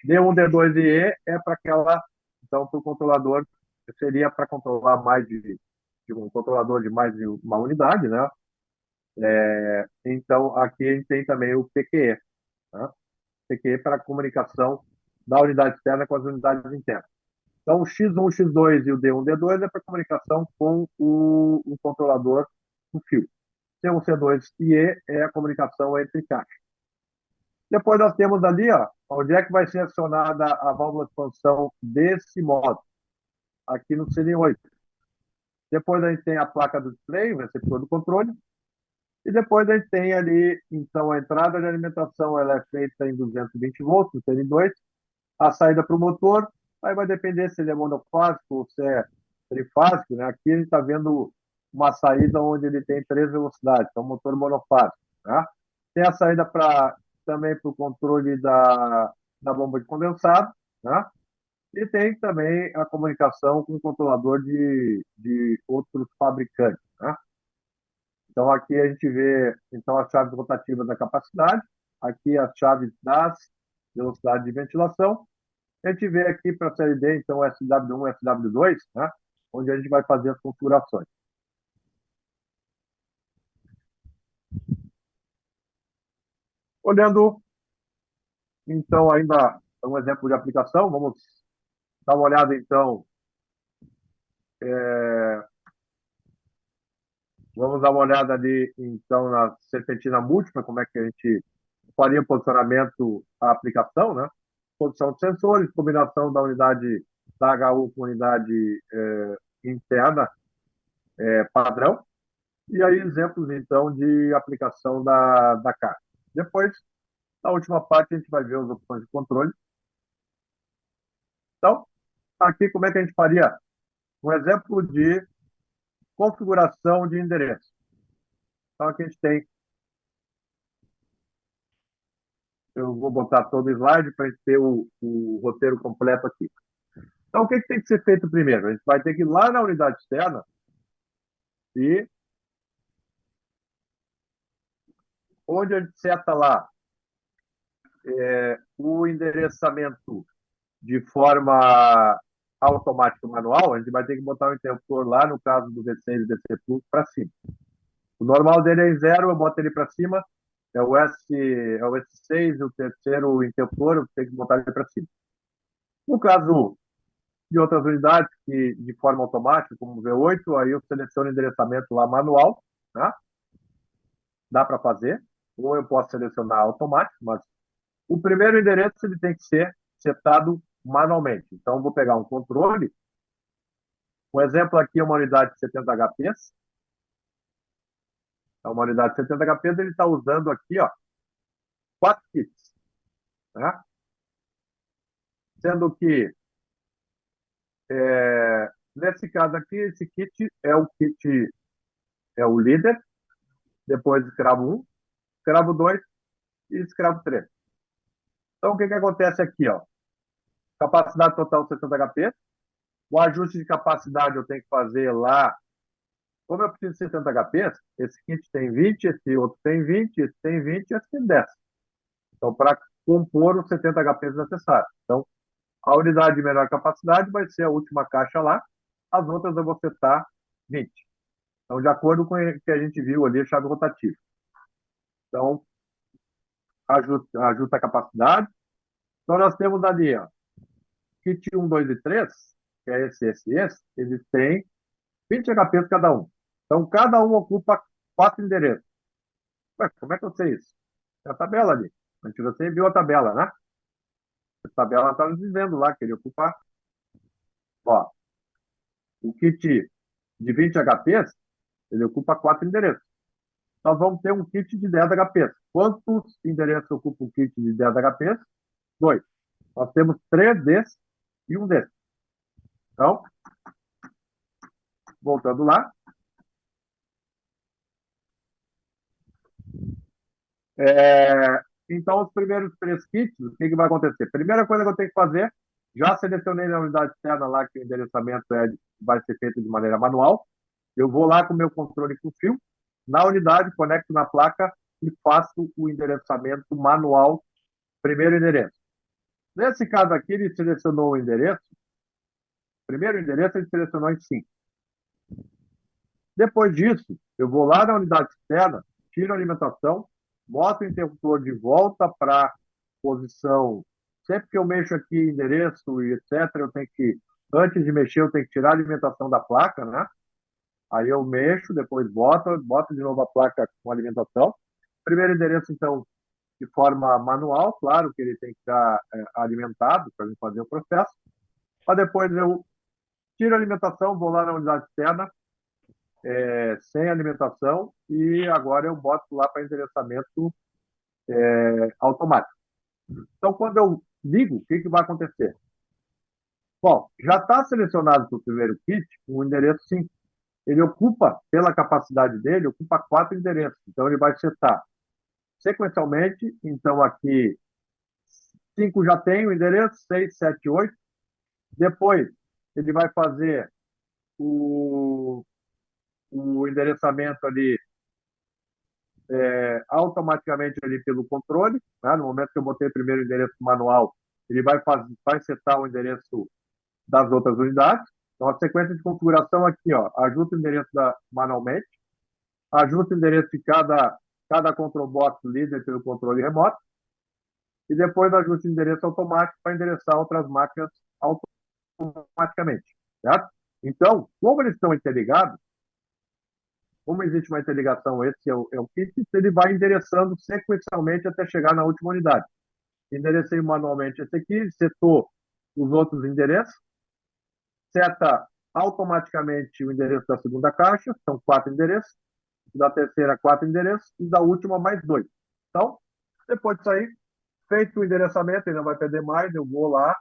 D1, D2 e E é para aquela, então, para o controlador, seria para controlar mais de um controlador de mais de uma unidade, né? Então, aqui a gente tem também o PQE, né? PQE para a comunicação da unidade externa com as unidades internas. Então, o X1, X2 e o D1, D2 é para comunicação com o controlador com fio. C1, C2 e E é a comunicação entre caixas. Depois nós temos ali, ó, onde é que vai ser acionada a válvula de expansão desse modo. Aqui no seria 8. Depois a gente tem a placa do display, o receptor do controle. E depois a gente tem ali, então, a entrada de alimentação ela é feita em 220 volts, no seria 2. A saída para o motor, aí vai depender se ele é monofásico ou se é trifásico, né? Aqui a gente está vendo uma saída onde ele tem 3 velocidades, então motor monofásico, né? Tem a saída também para o controle da bomba de condensado, né? E tem também a comunicação com o controlador de outros fabricantes, né? Então, aqui a gente vê então, as chaves rotativas da capacidade, aqui as chaves das velocidades de ventilação. A gente vê aqui para a série D, então, SW1 e SW2, né? Onde a gente vai fazer as configurações. Olhando, então, ainda um exemplo de aplicação, vamos dar uma olhada, então, vamos dar uma olhada ali, então, na serpentina múltipla, como é que a gente faria o posicionamento, a aplicação, né? Posição de sensores, combinação da unidade da HU com unidade interna padrão, e aí exemplos, então, de aplicação da carga. Depois, na última parte, a gente vai ver as opções de controle. Então, aqui, como é que a gente faria um exemplo de configuração de endereço? Então, aqui a gente tem, eu vou botar todo o slide para a gente ter o roteiro completo aqui. Então, o que tem que ser feito primeiro? A gente vai ter que ir lá na unidade externa e onde a gente seta lá o endereçamento de forma automática manual, a gente vai ter que botar o interruptor lá, no caso do V6 e VC Plus, para cima. O normal dele é em 0, eu boto ele para cima, é o S6, o terceiro interruptor, eu tenho que botar ele para cima. No caso de outras unidades, que de forma automática, como o V8, aí eu seleciono o endereçamento lá manual, tá? Dá para fazer, ou eu posso selecionar automático, mas o primeiro endereço ele tem que ser setado manualmente. Então, eu vou pegar um controle. Um exemplo aqui é uma unidade de 70 HPs. É uma unidade de 70 HPs, ele está usando aqui, ó, 4 kits. Né? Sendo que, nesse caso aqui, esse kit, é o líder, depois escravo 1, escravo 2 e escravo 3. Então, o que acontece aqui? Ó? Capacidade total 70 HP. O ajuste de capacidade eu tenho que fazer lá. Como eu preciso de 70 HPs, esse kit tem 20, esse outro tem 20, esse tem 20 e esse tem 10. Então, para compor os 70 HPs necessários. Então, a unidade de menor capacidade vai ser a última caixa lá, as outras eu vou setar 20. Então, de acordo com o que a gente viu ali, a chave rotativa. Então, ajusta a capacidade, Então, nós temos ali, ó, kit 1, 2 e 3, que é esse, eles têm 20 HPs cada um. Então, cada um ocupa 4 endereços. Ué, como é que eu sei isso? É a tabela ali. A gente você viu a tabela, né? A tabela está nos dizendo lá que ele ocupa. Ó, o kit de 20 HPs, ele ocupa 4 endereços. Nós vamos ter um kit de 10 HPs. Quantos endereços ocupa o kit de 10 HPs? 2. Nós temos 3 desses e um desses. Então, voltando lá. Então, os primeiros 3 kits, o que vai acontecer? Primeira coisa que eu tenho que fazer, já selecionei na unidade externa lá que o endereçamento vai ser feito de maneira manual. Eu vou lá com o meu controle com fio, na unidade, conecto na placa e faço o endereçamento manual, primeiro endereço. Nesse caso aqui, ele selecionou o endereço, primeiro endereço ele selecionou em 5. Depois disso, eu vou lá na unidade externa, tiro a alimentação, boto o interruptor de volta para posição. Sempre que eu mexo aqui endereço e etc., eu tenho que, antes de mexer, eu tenho que tirar a alimentação da placa, né? Aí eu mexo, depois boto de novo a placa com alimentação. Primeiro endereço, então, de forma manual, claro que ele tem que estar alimentado para fazer o processo. Mas depois eu tiro a alimentação, vou lá na unidade externa, sem alimentação, e agora eu boto lá para endereçamento automático. Então, quando eu ligo, o que vai acontecer? Bom, já está selecionado para o primeiro kit o endereço 5. Ele ocupa, pela capacidade dele, ocupa 4 endereços. Então, ele vai setar sequencialmente. Então, aqui, 5 já tem o endereço, 6, 7, 8. Depois, ele vai fazer o endereçamento ali automaticamente ali pelo controle. Né? No momento que eu botei o primeiro endereço manual, ele vai setar o endereço das outras unidades. Então, a sequência de configuração aqui, ó, ajusta o endereço manualmente, ajusta o endereço de cada control box líder pelo controle remoto, e depois ajusta o endereço automático para endereçar outras máquinas automaticamente, certo? Então, como eles estão interligados, como existe uma interligação, esse é o kit, ele vai endereçando sequencialmente até chegar na última unidade. Enderecei manualmente esse aqui, setou os outros endereços, seta automaticamente o endereço da segunda caixa, são 4 endereços, da terceira 4 endereços e da última mais 2. Então, depois disso aí, feito o endereçamento, ele não vai perder mais, eu vou lá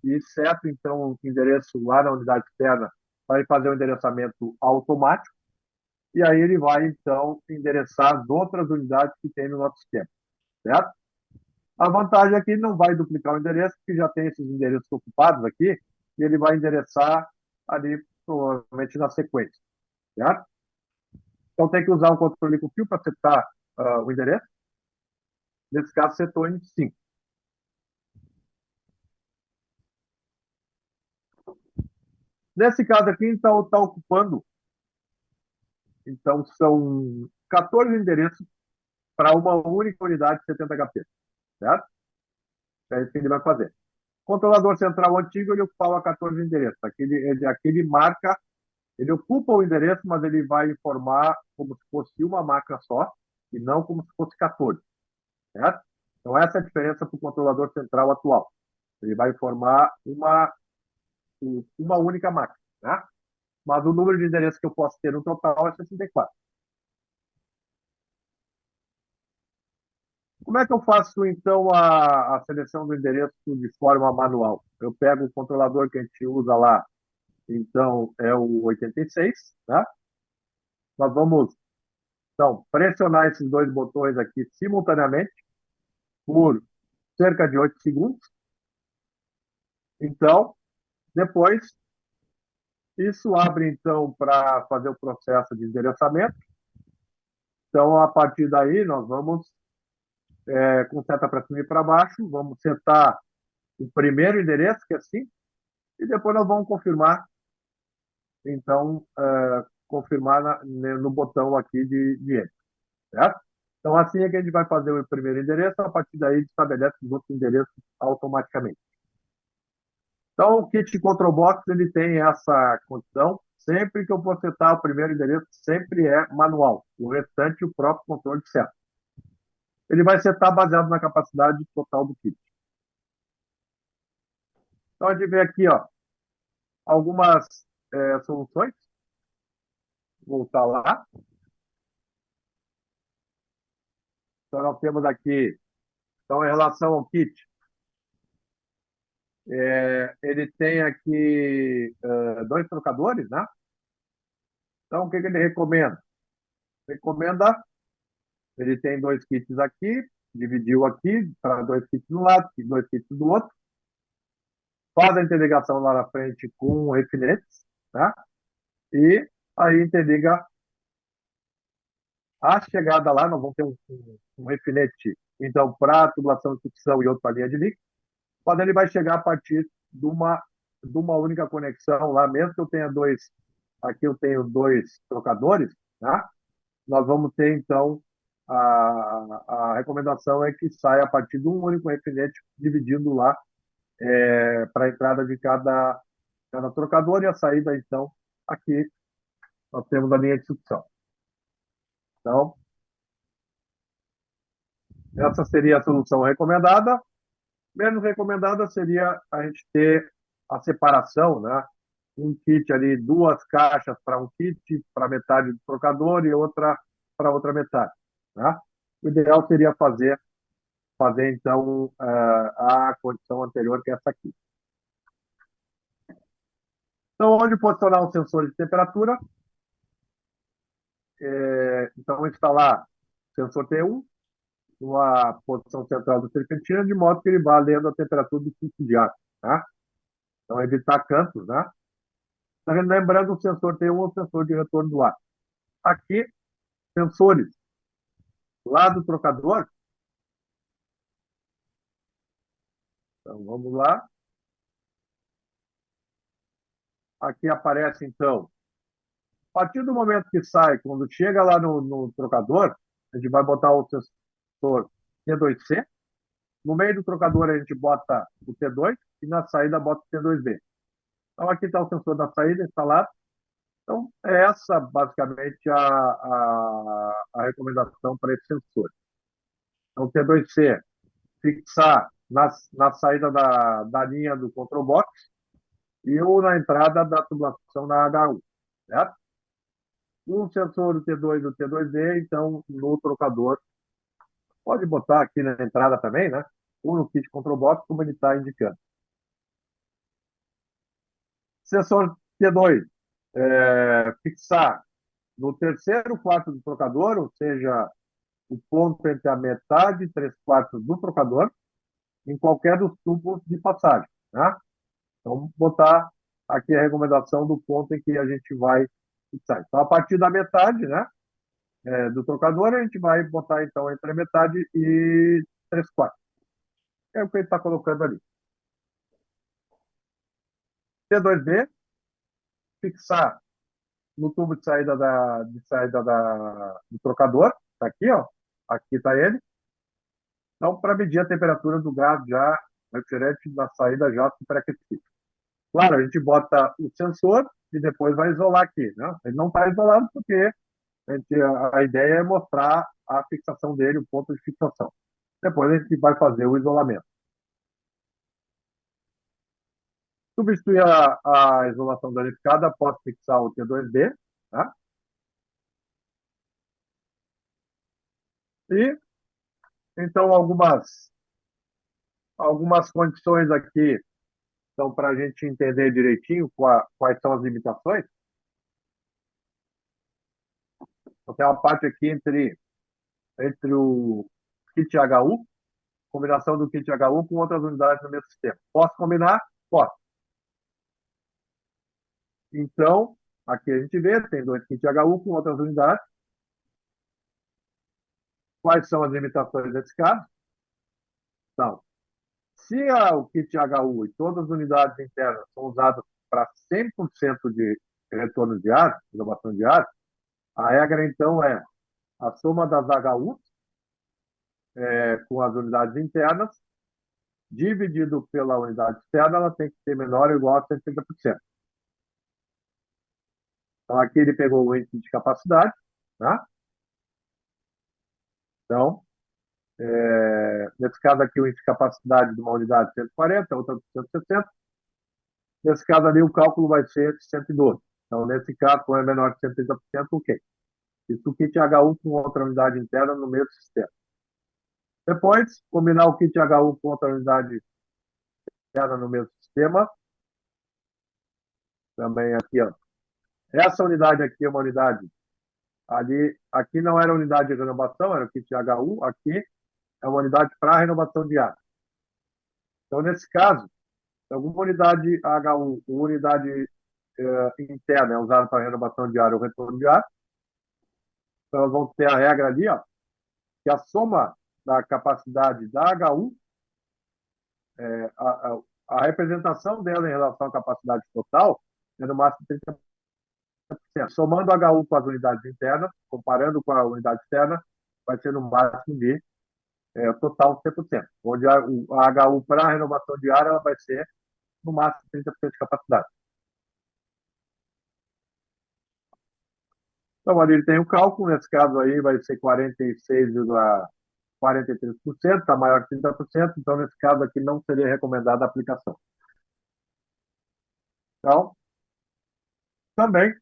e seto então o endereço lá na unidade externa para fazer o endereçamento automático, e aí ele vai então endereçar as outras unidades que tem no nosso sistema, certo? A vantagem é que ele não vai duplicar o endereço, porque já tem esses endereços ocupados aqui, e ele vai endereçar ali, provavelmente, na sequência, certo? Então, tem que usar um controle com fio para setar o endereço. Nesse caso, setou em 5. Nesse caso aqui, então, está ocupando. Então, são 14 endereços para uma única unidade de 70 HP, certo? É isso que ele vai fazer. Controlador central antigo, ele ocupava 14 endereços. Aquele marca, ele ocupa o endereço, mas ele vai informar como se fosse uma máquina só, e não como se fosse 14, certo? Então, essa é a diferença para o controlador central atual. Ele vai informar uma única máquina, né? Mas o número de endereços que eu posso ter no total é 64. Como é que eu faço, então, a seleção do endereço de forma manual? Eu pego o controlador que a gente usa lá, então, é o 86, né? Nós vamos, então, pressionar esses dois botões aqui simultaneamente por cerca de 8 segundos. Então, depois, isso abre, então, para fazer o processo de endereçamento. Então, a partir daí, nós vamos, com seta para cima e para baixo, vamos setar o primeiro endereço, que é assim, e depois nós vamos confirmar, então, confirmar no botão aqui de Enter, certo? Então, assim é que a gente vai fazer o primeiro endereço, a partir daí a gente estabelece os outros endereços automaticamente. Então, o kit Control Box ele tem essa condição. Sempre que eu for setar o primeiro endereço, sempre é manual. O restante, o próprio controle seta. Ele vai setar baseado na capacidade total do kit. Então, a gente vê aqui ó, algumas soluções. Vou voltar lá. Então, nós temos aqui, então, em relação ao kit, ele tem aqui dois trocadores, né? Então, o que ele recomenda? Recomenda, ele tem dois kits aqui, dividiu aqui para dois kits do lado, dois kits do outro, faz a interligação lá na frente com refinetes, tá? E aí interliga a chegada lá, nós vamos ter um refinete, então, para tubulação de sucção e outro para linha de líquido, mas ele vai chegar a partir de uma única conexão lá, mesmo que eu tenha dois, aqui eu tenho dois trocadores, tá? Nós vamos ter, então, a recomendação é que saia a partir de um único refinete, dividindo lá para a entrada de cada trocador e a saída, então, aqui nós temos a linha de sucção. Então, essa seria a solução recomendada. Menos recomendada seria a gente ter a separação, né? Um kit ali, duas caixas para um kit, para metade do trocador e outra para outra metade. Né? O ideal seria fazer então, a condição anterior, que é essa aqui. Então, onde posicionar um sensor de temperatura? Então, instalar o sensor T1 numa posição central do serpentina, de modo que ele vá lendo a temperatura do fluxo de ar. Tá? Então, evitar cantos. Né? Lembrando, o sensor T1 é o sensor de retorno do ar. Aqui, sensores lá do trocador. Então, vamos lá. Aqui aparece, então, a partir do momento que sai, quando chega lá no trocador, a gente vai botar o sensor T2C. No meio do trocador, a gente bota o T2 e na saída bota o T2B. Então, aqui está o sensor da saída instalado. Então, é essa, basicamente, a recomendação para esse sensor. Então, o T2C, fixar na saída da linha do control box e ou na entrada da tubulação na H1, certo? Um sensor do T2 e do T2D, então, no trocador, pode botar aqui na entrada também, né? Ou no kit control box, como ele está indicando. Sensor T2, fixar no terceiro quarto do trocador, ou seja, o ponto entre a metade e 3/4 do trocador, em qualquer dos tubos de passagem. Né? Então, botar aqui a recomendação do ponto em que a gente vai fixar. Então, a partir da metade, né, do trocador, a gente vai botar, então, entre a metade e 3/4. É o que ele está colocando ali. T2B, fixar no tubo de saída do trocador. Está aqui, ó. Aqui está ele. Então, para medir a temperatura do gás já refrigerante na saída já superaquecido. Claro, a gente bota o sensor e depois vai isolar aqui. Né? Ele não está isolado porque a ideia é mostrar a fixação dele, o ponto de fixação. Depois a gente vai fazer o isolamento. Substituir a isolação danificada após fixar o T2B. Tá? E, então, algumas condições aqui, então, para a gente entender direitinho quais são as limitações. Então, tem uma parte aqui entre o kit HU, combinação do kit HU com outras unidades no mesmo sistema. Posso combinar? Posso. Então, aqui a gente vê, tem dois kits HU com outras unidades. Quais são as limitações desse caso? Então, se o kit HU e todas as unidades internas são usadas para 100% de retorno de ar, renovação de ar, a regra, então, é a soma das HU com as unidades internas, dividido pela unidade externa, ela tem que ser menor ou igual a 70%. Então, aqui ele pegou o índice de capacidade, tá? Então, nesse caso aqui, o índice de capacidade de uma unidade é 140, outra 160. Nesse caso ali, o cálculo vai ser 112. Então, nesse caso, como é menor que 130%, ok. Isso o kit HU com outra unidade interna no mesmo sistema. Depois, combinar o kit HU com outra unidade interna no mesmo sistema. Também aqui, ó. Essa unidade aqui é uma unidade. Aqui não era unidade de renovação, era o kit HU. Aqui é uma unidade para renovação de ar. Então, nesse caso, alguma unidade HU, uma unidade interna é usada para renovação de ar ou retorno de ar. Então, nós vamos ter a regra ali, ó, que a soma da capacidade da HU, a representação dela em relação à capacidade total é no máximo 30%. Somando a HU com as unidades internas, comparando com a unidade externa, vai ser no máximo de total 100%. Onde a HU para a renovação de ar ela vai ser no máximo 30% de capacidade. Então, ali ele tem o cálculo, nesse caso aí vai ser 46,43%, está maior que 30%, então nesse caso aqui não seria recomendada a aplicação. Então, também,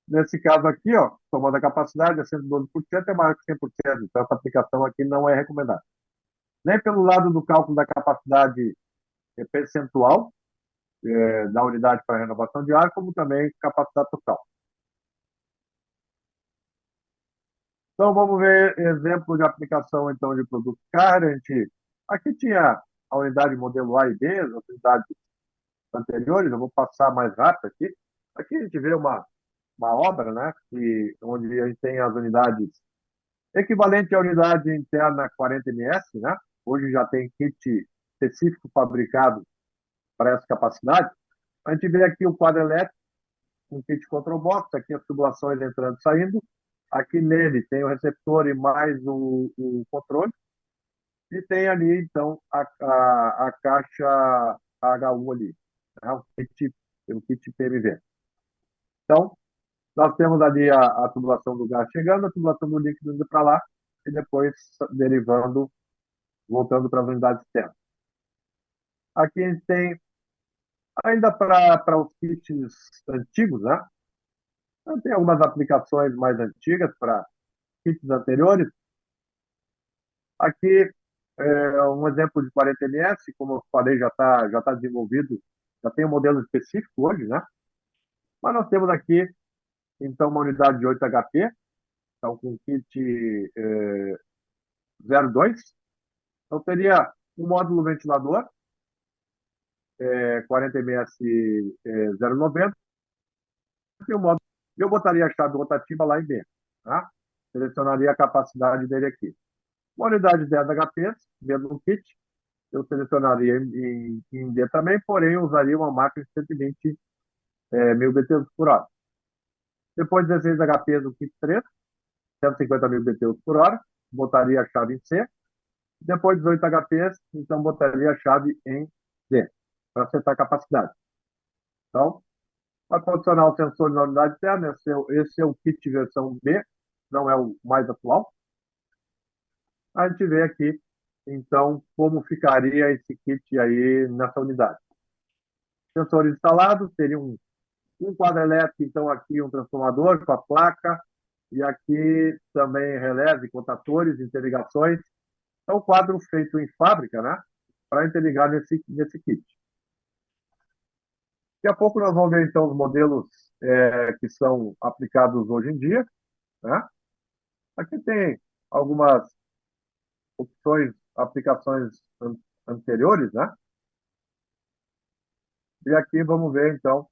nesse caso aqui, ó, somando a capacidade, é 112%, é maior que 100%, então essa aplicação aqui não é recomendada. Nem pelo lado do cálculo da capacidade percentual da unidade para renovação de ar, como também capacidade total. Então, vamos ver exemplo de aplicação então, de produto current. Aqui tinha a unidade modelo A e B, as unidades anteriores, eu vou passar mais rápido aqui. Aqui a gente vê uma obra, né, onde a gente tem as unidades equivalente à unidade interna 40 ms, né? Hoje já tem kit específico fabricado para essa capacidade. A gente vê aqui o quadro elétrico, um kit control box, aqui as tubulações entrando e saindo. Aqui nele tem o receptor e mais o controle. E tem ali, então, a caixa HU ali, né? o kit PMV. Então, nós temos ali a tubulação do gás chegando, a tubulação do líquido indo para lá, e depois derivando, voltando para as unidades externas. Aqui a gente tem, ainda para os kits antigos, né? Então, tem algumas aplicações mais antigas para kits anteriores. Aqui um exemplo de 40 ms, como eu falei, já tá desenvolvido, já tem um modelo específico hoje, né? Mas nós temos aqui, então, uma unidade de 8 HP, então com kit 02. Então, teria um módulo ventilador, 40 ms 090, e o módulo. Eu botaria a chave rotativa lá em B, tá? Selecionaria a capacidade dele aqui. Uma unidade de 10 HP, dentro do kit, eu selecionaria em D também, porém eu usaria uma máquina de 120 mil BTUs por hora. Depois 16 HP do kit 3, 150 mil BTUs por hora, botaria a chave em C. Depois 18 HP, então botaria a chave em D, para acertar a capacidade. Então, para posicionar o sensor na unidade externa, esse é o kit versão B, não é o mais atual. A gente vê aqui, então, como ficaria esse kit aí nessa unidade. Sensores instalados, teria um quadro elétrico, então aqui um transformador com a placa, e aqui também relés e contatores, interligações. Então, quadro feito em fábrica, né, para interligar nesse kit. Daqui a pouco nós vamos ver, então, os modelos que são aplicados hoje em dia, né? Aqui tem algumas opções, aplicações anteriores, né? E aqui vamos ver, então,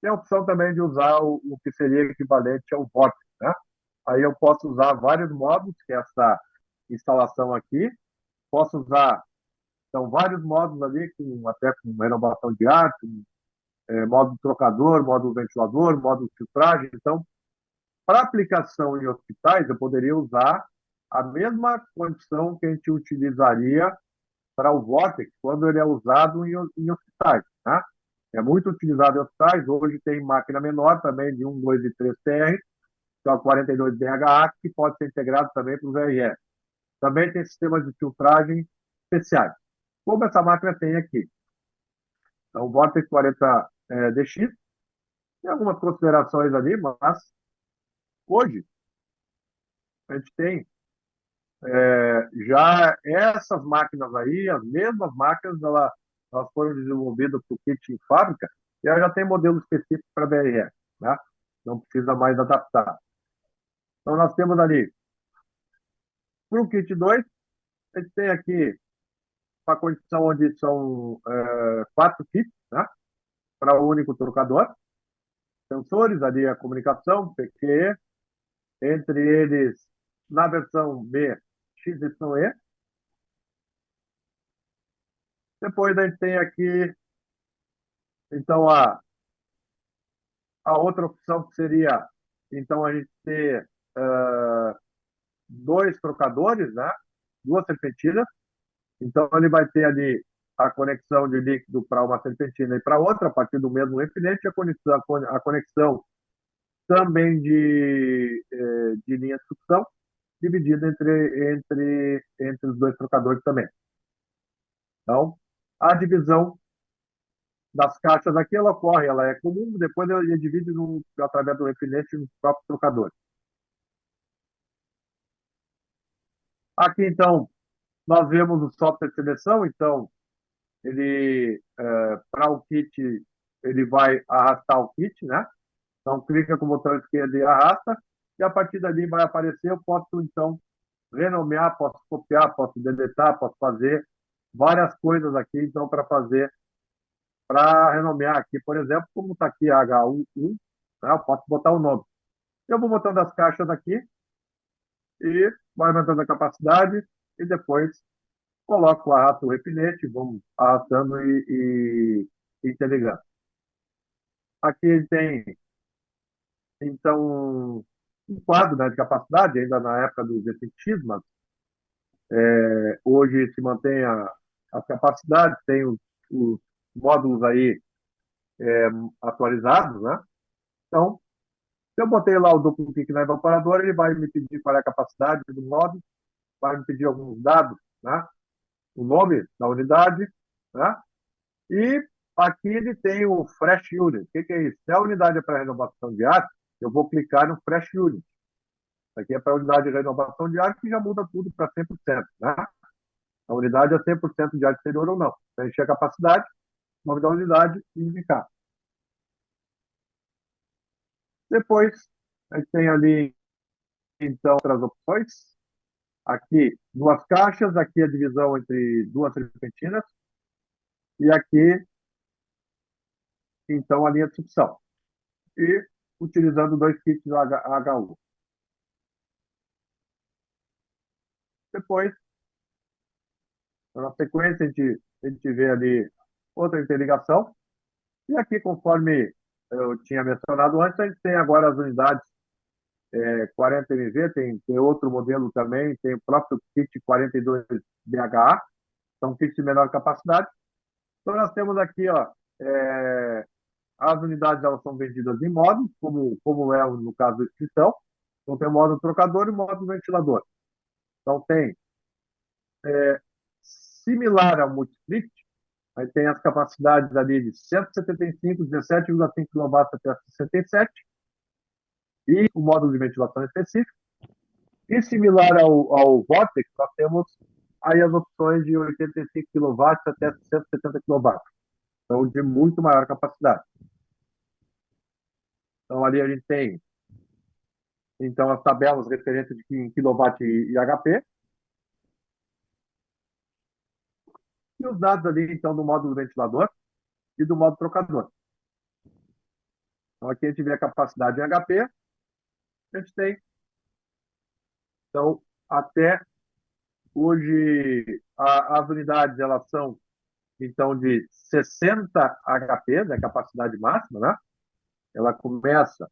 tem a opção também de usar o que seria equivalente ao vórtice, né? Aí eu posso usar vários módulos, que é essa instalação aqui. Posso usar, então, vários módulos ali, até com renovação de ar, com, módulo trocador, módulo ventilador, módulo filtragem. Então, para aplicação em hospitais, eu poderia usar a mesma condição que a gente utilizaria para o Vortex quando ele é usado em hospitais, né? É muito utilizado em hospitais. Hoje tem máquina menor também, de 1, 2 e 3 TR, que é o 42 BHA, que pode ser integrado também para o VRF. Também tem sistemas de filtragem especiais, como essa máquina tem aqui. Então, o Vortex 40 DX tem algumas considerações ali, mas hoje a gente tem já essas máquinas aí, as mesmas máquinas, elas foram desenvolvidas para o kit em fábrica e ela já tem modelo específico para BRF, né? Não precisa mais adaptar. Então, nós temos ali, para o kit 2, a gente tem aqui uma condição onde são 4 kits, né? Para o único trocador. Sensores, ali a comunicação, PQE, entre eles, na versão B, XYE. Depois a gente tem aqui, então, a outra opção que seria, então, a gente ter 2 trocadores, né? 2 serpentinas. Então, ele vai ter ali a conexão de líquido para uma serpentina e para outra, a partir do mesmo repelente, a conexão também de linha de sucção, dividida entre os 2 trocadores também. Então, a divisão das caixas aqui, ela ocorre, ela é comum, depois ela divide através do repelente no próprio trocador. Aqui, então, nós vemos o software de seleção. Então, ele, para o kit, ele vai arrastar o kit, né? Então, clica com o botão esquerdo e arrasta, e a partir dali vai aparecer, eu posso, então, renomear, posso copiar, posso deletar, posso fazer várias coisas aqui, então, para renomear aqui, por exemplo, como está aqui a H11, né? Eu posso botar o nome. Eu vou botando as caixas aqui e vai aumentando a capacidade e depois coloco, arrasto o repelente, vamos arrastando e interligando. Aqui tem, então, um quadro, né, de capacidade, ainda na época do VCX, mas hoje se mantém a capacidade, tem os módulos aí atualizados, né? Então, se eu botei lá o duplo clique na evaporadora, ele vai me pedir qual é a capacidade do módulo, vai me pedir alguns dados, né? O nome da unidade, né? E aqui ele tem o Fresh Unit. O que é isso? Se a unidade é para renovação de ar, eu vou clicar no Fresh Unit. Aqui é para a unidade de renovação de ar, que já muda tudo para 100%, né? A unidade é 100% de ar exterior ou não. Preencher a capacidade, nome da unidade e indicar. Depois, a gente tem ali, então, outras opções. Aqui, 2 caixas. Aqui a divisão entre 2 serpentinas. E aqui, então, a linha de sucção. E utilizando 2 kits HU. Depois, na sequência, a gente vê ali outra interligação. E aqui, conforme eu tinha mencionado antes, a gente tem agora as unidades 40 MV, tem outro modelo também, tem o próprio kit 42 BHA, são kits de menor capacidade. Então, nós temos aqui, ó, as unidades, elas são vendidas em módulos, como é no caso da inscrição. Então, tem o módulo trocador e o módulo ventilador. Então, tem similar ao multisplit, aí tem as capacidades ali de 175, 17,5 kW até 67, e o módulo de ventilação específico. E similar ao Vortex, nós temos aí as opções de 85 kW até 170 kW. Então, de muito maior capacidade. Então, ali a gente tem então as tabelas referentes em kW e HP. E os dados ali, então, do módulo ventilador e do módulo trocador. Então, aqui a gente vê a capacidade em HP. A gente tem, então, até hoje, as unidades, elas são, então, de 60 HP, né, capacidade máxima, né? Ela começa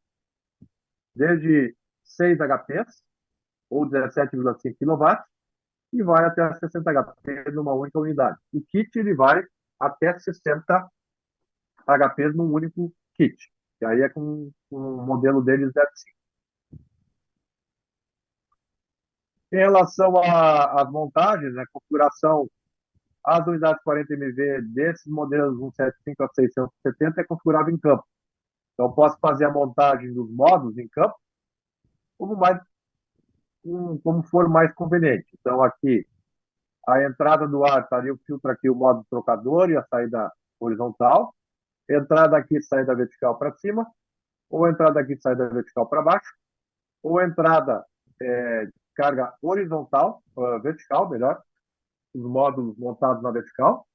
desde 6 HPs ou 17,5 kW, e vai até 60 HP numa única unidade. O kit ele vai até 60 HPs num único kit. E aí é com o modelo deles deve ser. Em relação às montagens, né, configuração, as unidades 40 MV desses modelos 175 a 670 é configurável em campo. Então, posso fazer a montagem dos modos em campo como for mais conveniente. Então, aqui, a entrada do ar estaria o filtro aqui, o modo trocador e a saída horizontal. Entrada aqui, saída vertical para cima. Ou entrada aqui, saída vertical para baixo. Ou entrada carga horizontal, vertical, melhor. Os módulos montados na vertical.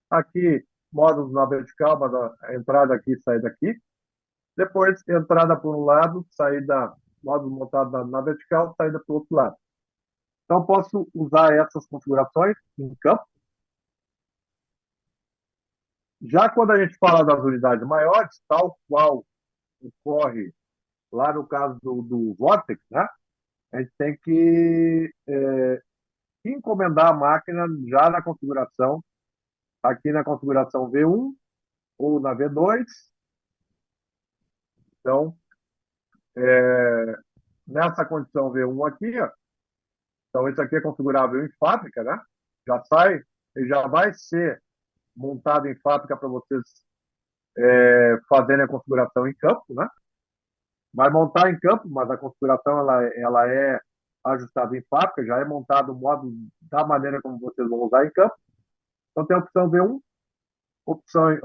Aqui, módulos na vertical, mas a entrada aqui e saída aqui. Depois, entrada por um lado, saída, módulo montado na vertical, saída para o outro lado. Então, posso usar essas configurações em campo. Já quando a gente fala das unidades maiores, tal qual ocorre lá no caso do Vortex, né? A gente tem que encomendar a máquina já na configuração, aqui na configuração V1 ou na V2. Então, nessa condição V1 aqui, ó, então isso aqui é configurável em fábrica, né? Já sai, e já vai ser montado em fábrica para vocês fazerem a configuração em campo, né? Vai montar em campo, mas a configuração ela é ajustada em fábrica, já é montado o modo da maneira como vocês vão usar em campo. Então tem a opção V1, opções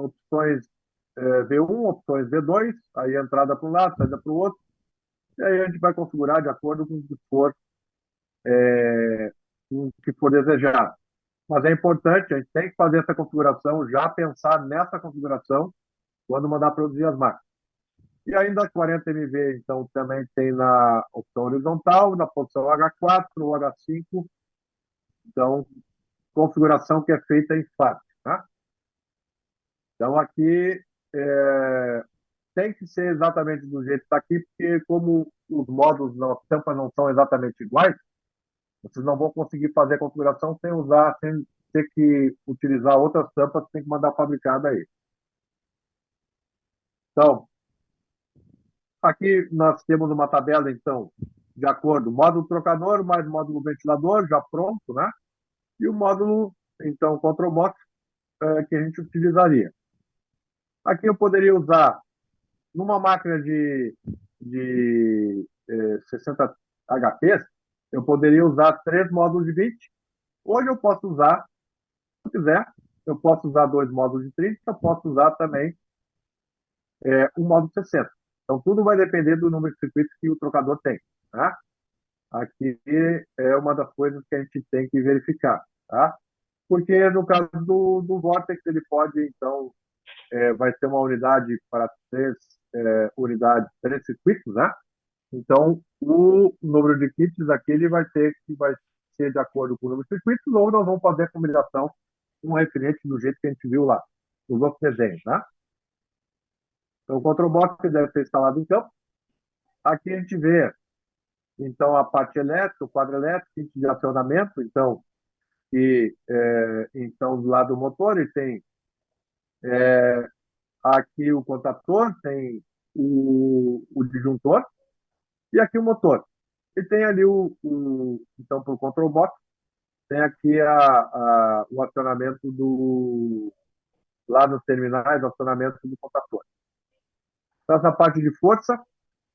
V1, opções V2, aí entrada para um lado, saída para o outro, e aí a gente vai configurar de acordo com o que for desejado. Mas é importante, a gente tem que fazer essa configuração, já pensar nessa configuração quando mandar produzir as máquinas. E ainda 40 MV, então, também tem na opção horizontal, na posição H4 ou H5. Então, configuração que é feita em fábrica. Tá? Então, aqui tem que ser exatamente do jeito que está aqui, porque como os módulos da tampa não são exatamente iguais, vocês não vão conseguir fazer a configuração sem ter que utilizar outras tampas que tem que mandar fabricada aí. Então, aqui nós temos uma tabela, então, de acordo, módulo trocador mais módulo ventilador, já pronto, né? E o módulo, então, control box, que a gente utilizaria. Aqui eu poderia usar, numa máquina de 60 HPs, eu poderia usar 3 módulos de 20. Hoje eu posso usar, se eu quiser, eu posso usar 2 módulos de 30, eu posso usar também um módulo de 60. Então, tudo vai depender do número de circuitos que o trocador tem. Tá? Aqui é uma das coisas que a gente tem que verificar. Tá? Porque no caso do Vortex, ele pode, então, vai ter uma unidade para 3 unidades, 3 circuitos, né? Então, o número de kits aqui ele vai ser de acordo com o número de circuitos, ou nós vamos fazer a combinação com referente do jeito que a gente viu lá, nos outros desenhos, né? Então, o control box deve ser instalado em campo. Aqui a gente vê, então, a parte elétrica, o quadro elétrico, kit de acionamento, então, então, do lado do motor, ele tem aqui o contator, tem o disjuntor, e aqui o motor. E tem ali então, para o control box, tem aqui o acionamento lá nos terminais, o acionamento do contator. Então, essa parte de força,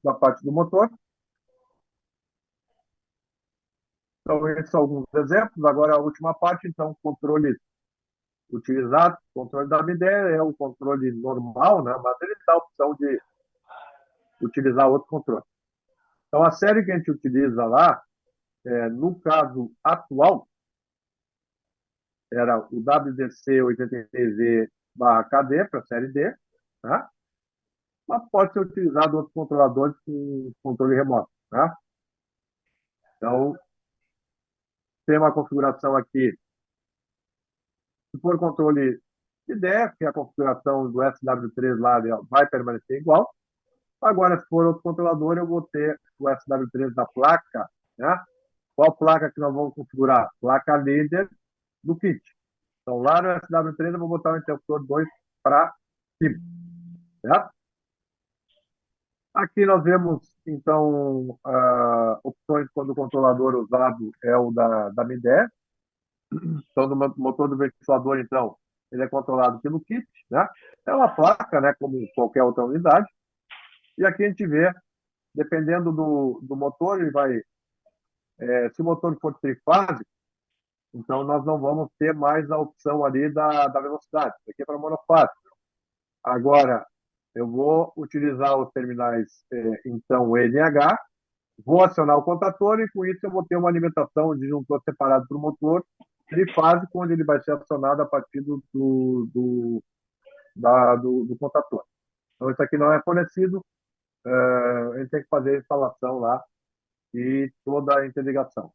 da parte do motor. Então, esses são alguns exemplos. Agora, a última parte, então, controle utilizado. O controle da MIDE é o controle normal, né? Mas ele dá a opção de utilizar outro controle. Então, a série que a gente utiliza lá, no caso atual, era o WDC 83E/KD para a série D, tá? Mas pode ser utilizado outros controladores com controle remoto. Tá? Então, tem uma configuração aqui. Se for controle de DEF, que é a configuração do SW3 lá vai permanecer igual. Agora, se for outro controlador, eu vou ter o SW3 da placa, né? Qual placa que nós vamos configurar? Placa líder do kit. Então, lá no SW3 eu vou botar o interruptor 2 para cima, certo? Aqui nós vemos, então, opções quando o controlador usado é o da MIDE. Então, no motor do ventilador, então, ele é controlado pelo kit, né? É uma placa, né, como qualquer outra unidade. E aqui a gente vê, dependendo do motor, ele vai... se o motor for trifásico, então nós não vamos ter mais a opção ali da velocidade. Isso aqui é para monofásico. Agora, eu vou utilizar os terminais, então, NH, vou acionar o contator e com isso eu vou ter uma alimentação de disjuntor separado para o motor trifásico, onde ele vai ser acionado a partir do contator. Então, isso aqui não é fornecido, a gente tem que fazer a instalação lá e toda a interligação.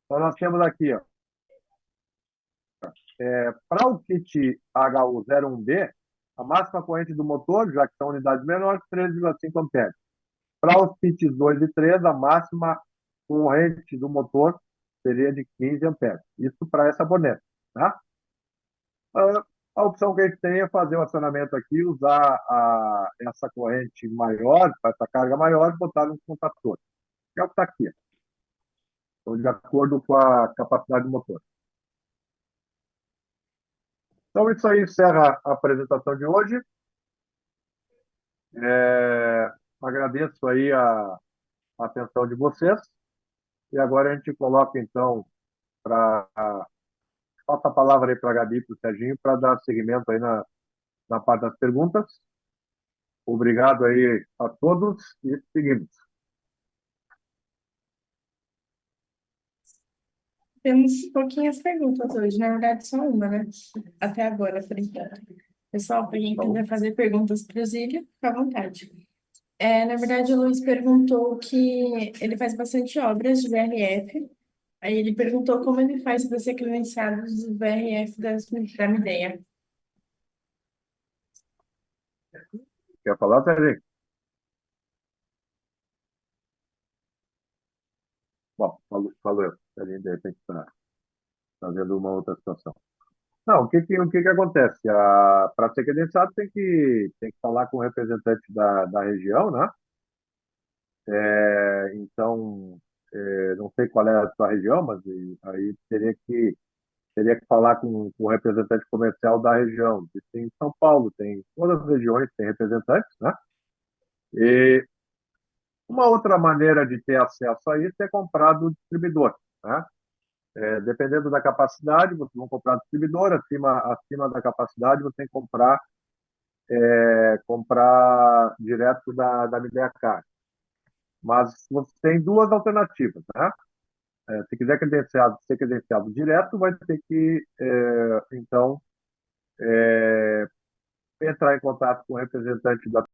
Então, nós temos aqui, ó, para o kit HU01B, a máxima corrente do motor, já que são unidades menores, 13,5 amperes. Para os kits 2 e 3, a máxima corrente do motor seria de 15 amperes. Isso para essa boneta. Tá? A opção que a gente tem é fazer o acionamento aqui, usar essa corrente maior, essa carga maior, e botar no contator. Que é o que está aqui. Então, de acordo com a capacidade do motor. Então, isso aí encerra a apresentação de hoje. Agradeço aí a atenção de vocês. E agora a gente coloca, então, passa a palavra aí para a Gabi e para o Serginho para dar seguimento aí na parte das perguntas. Obrigado aí a todos e seguimos. Temos pouquinhas perguntas hoje, na verdade só uma, né? Até agora, por enquanto. Pessoal, para quem quiser fazer perguntas para o Zílio, fica à vontade. Na verdade, o Luiz perguntou que ele faz bastante obras de VRF. Aí ele perguntou como ele faz para ser credenciado do VRF da Mideia. Quer falar, Serginho? Bom, falou eu. Serginho, de repente, está vendo uma outra situação. Não, o que acontece? Para ser credenciado, tem que falar com o representante da região, né? Então, não sei qual é a sua região, mas aí teria que falar com o representante comercial da região. E tem em São Paulo, tem todas as regiões têm representantes, né? E uma outra maneira de ter acesso a isso é comprar do distribuidor, né? Dependendo da capacidade, vocês vão comprar do distribuidor, acima da capacidade, você tem que comprar direto da Mideacar. Mas você tem duas alternativas, né? Se quiser ser credenciado direto, vai ter que, então, entrar em contato com o representante da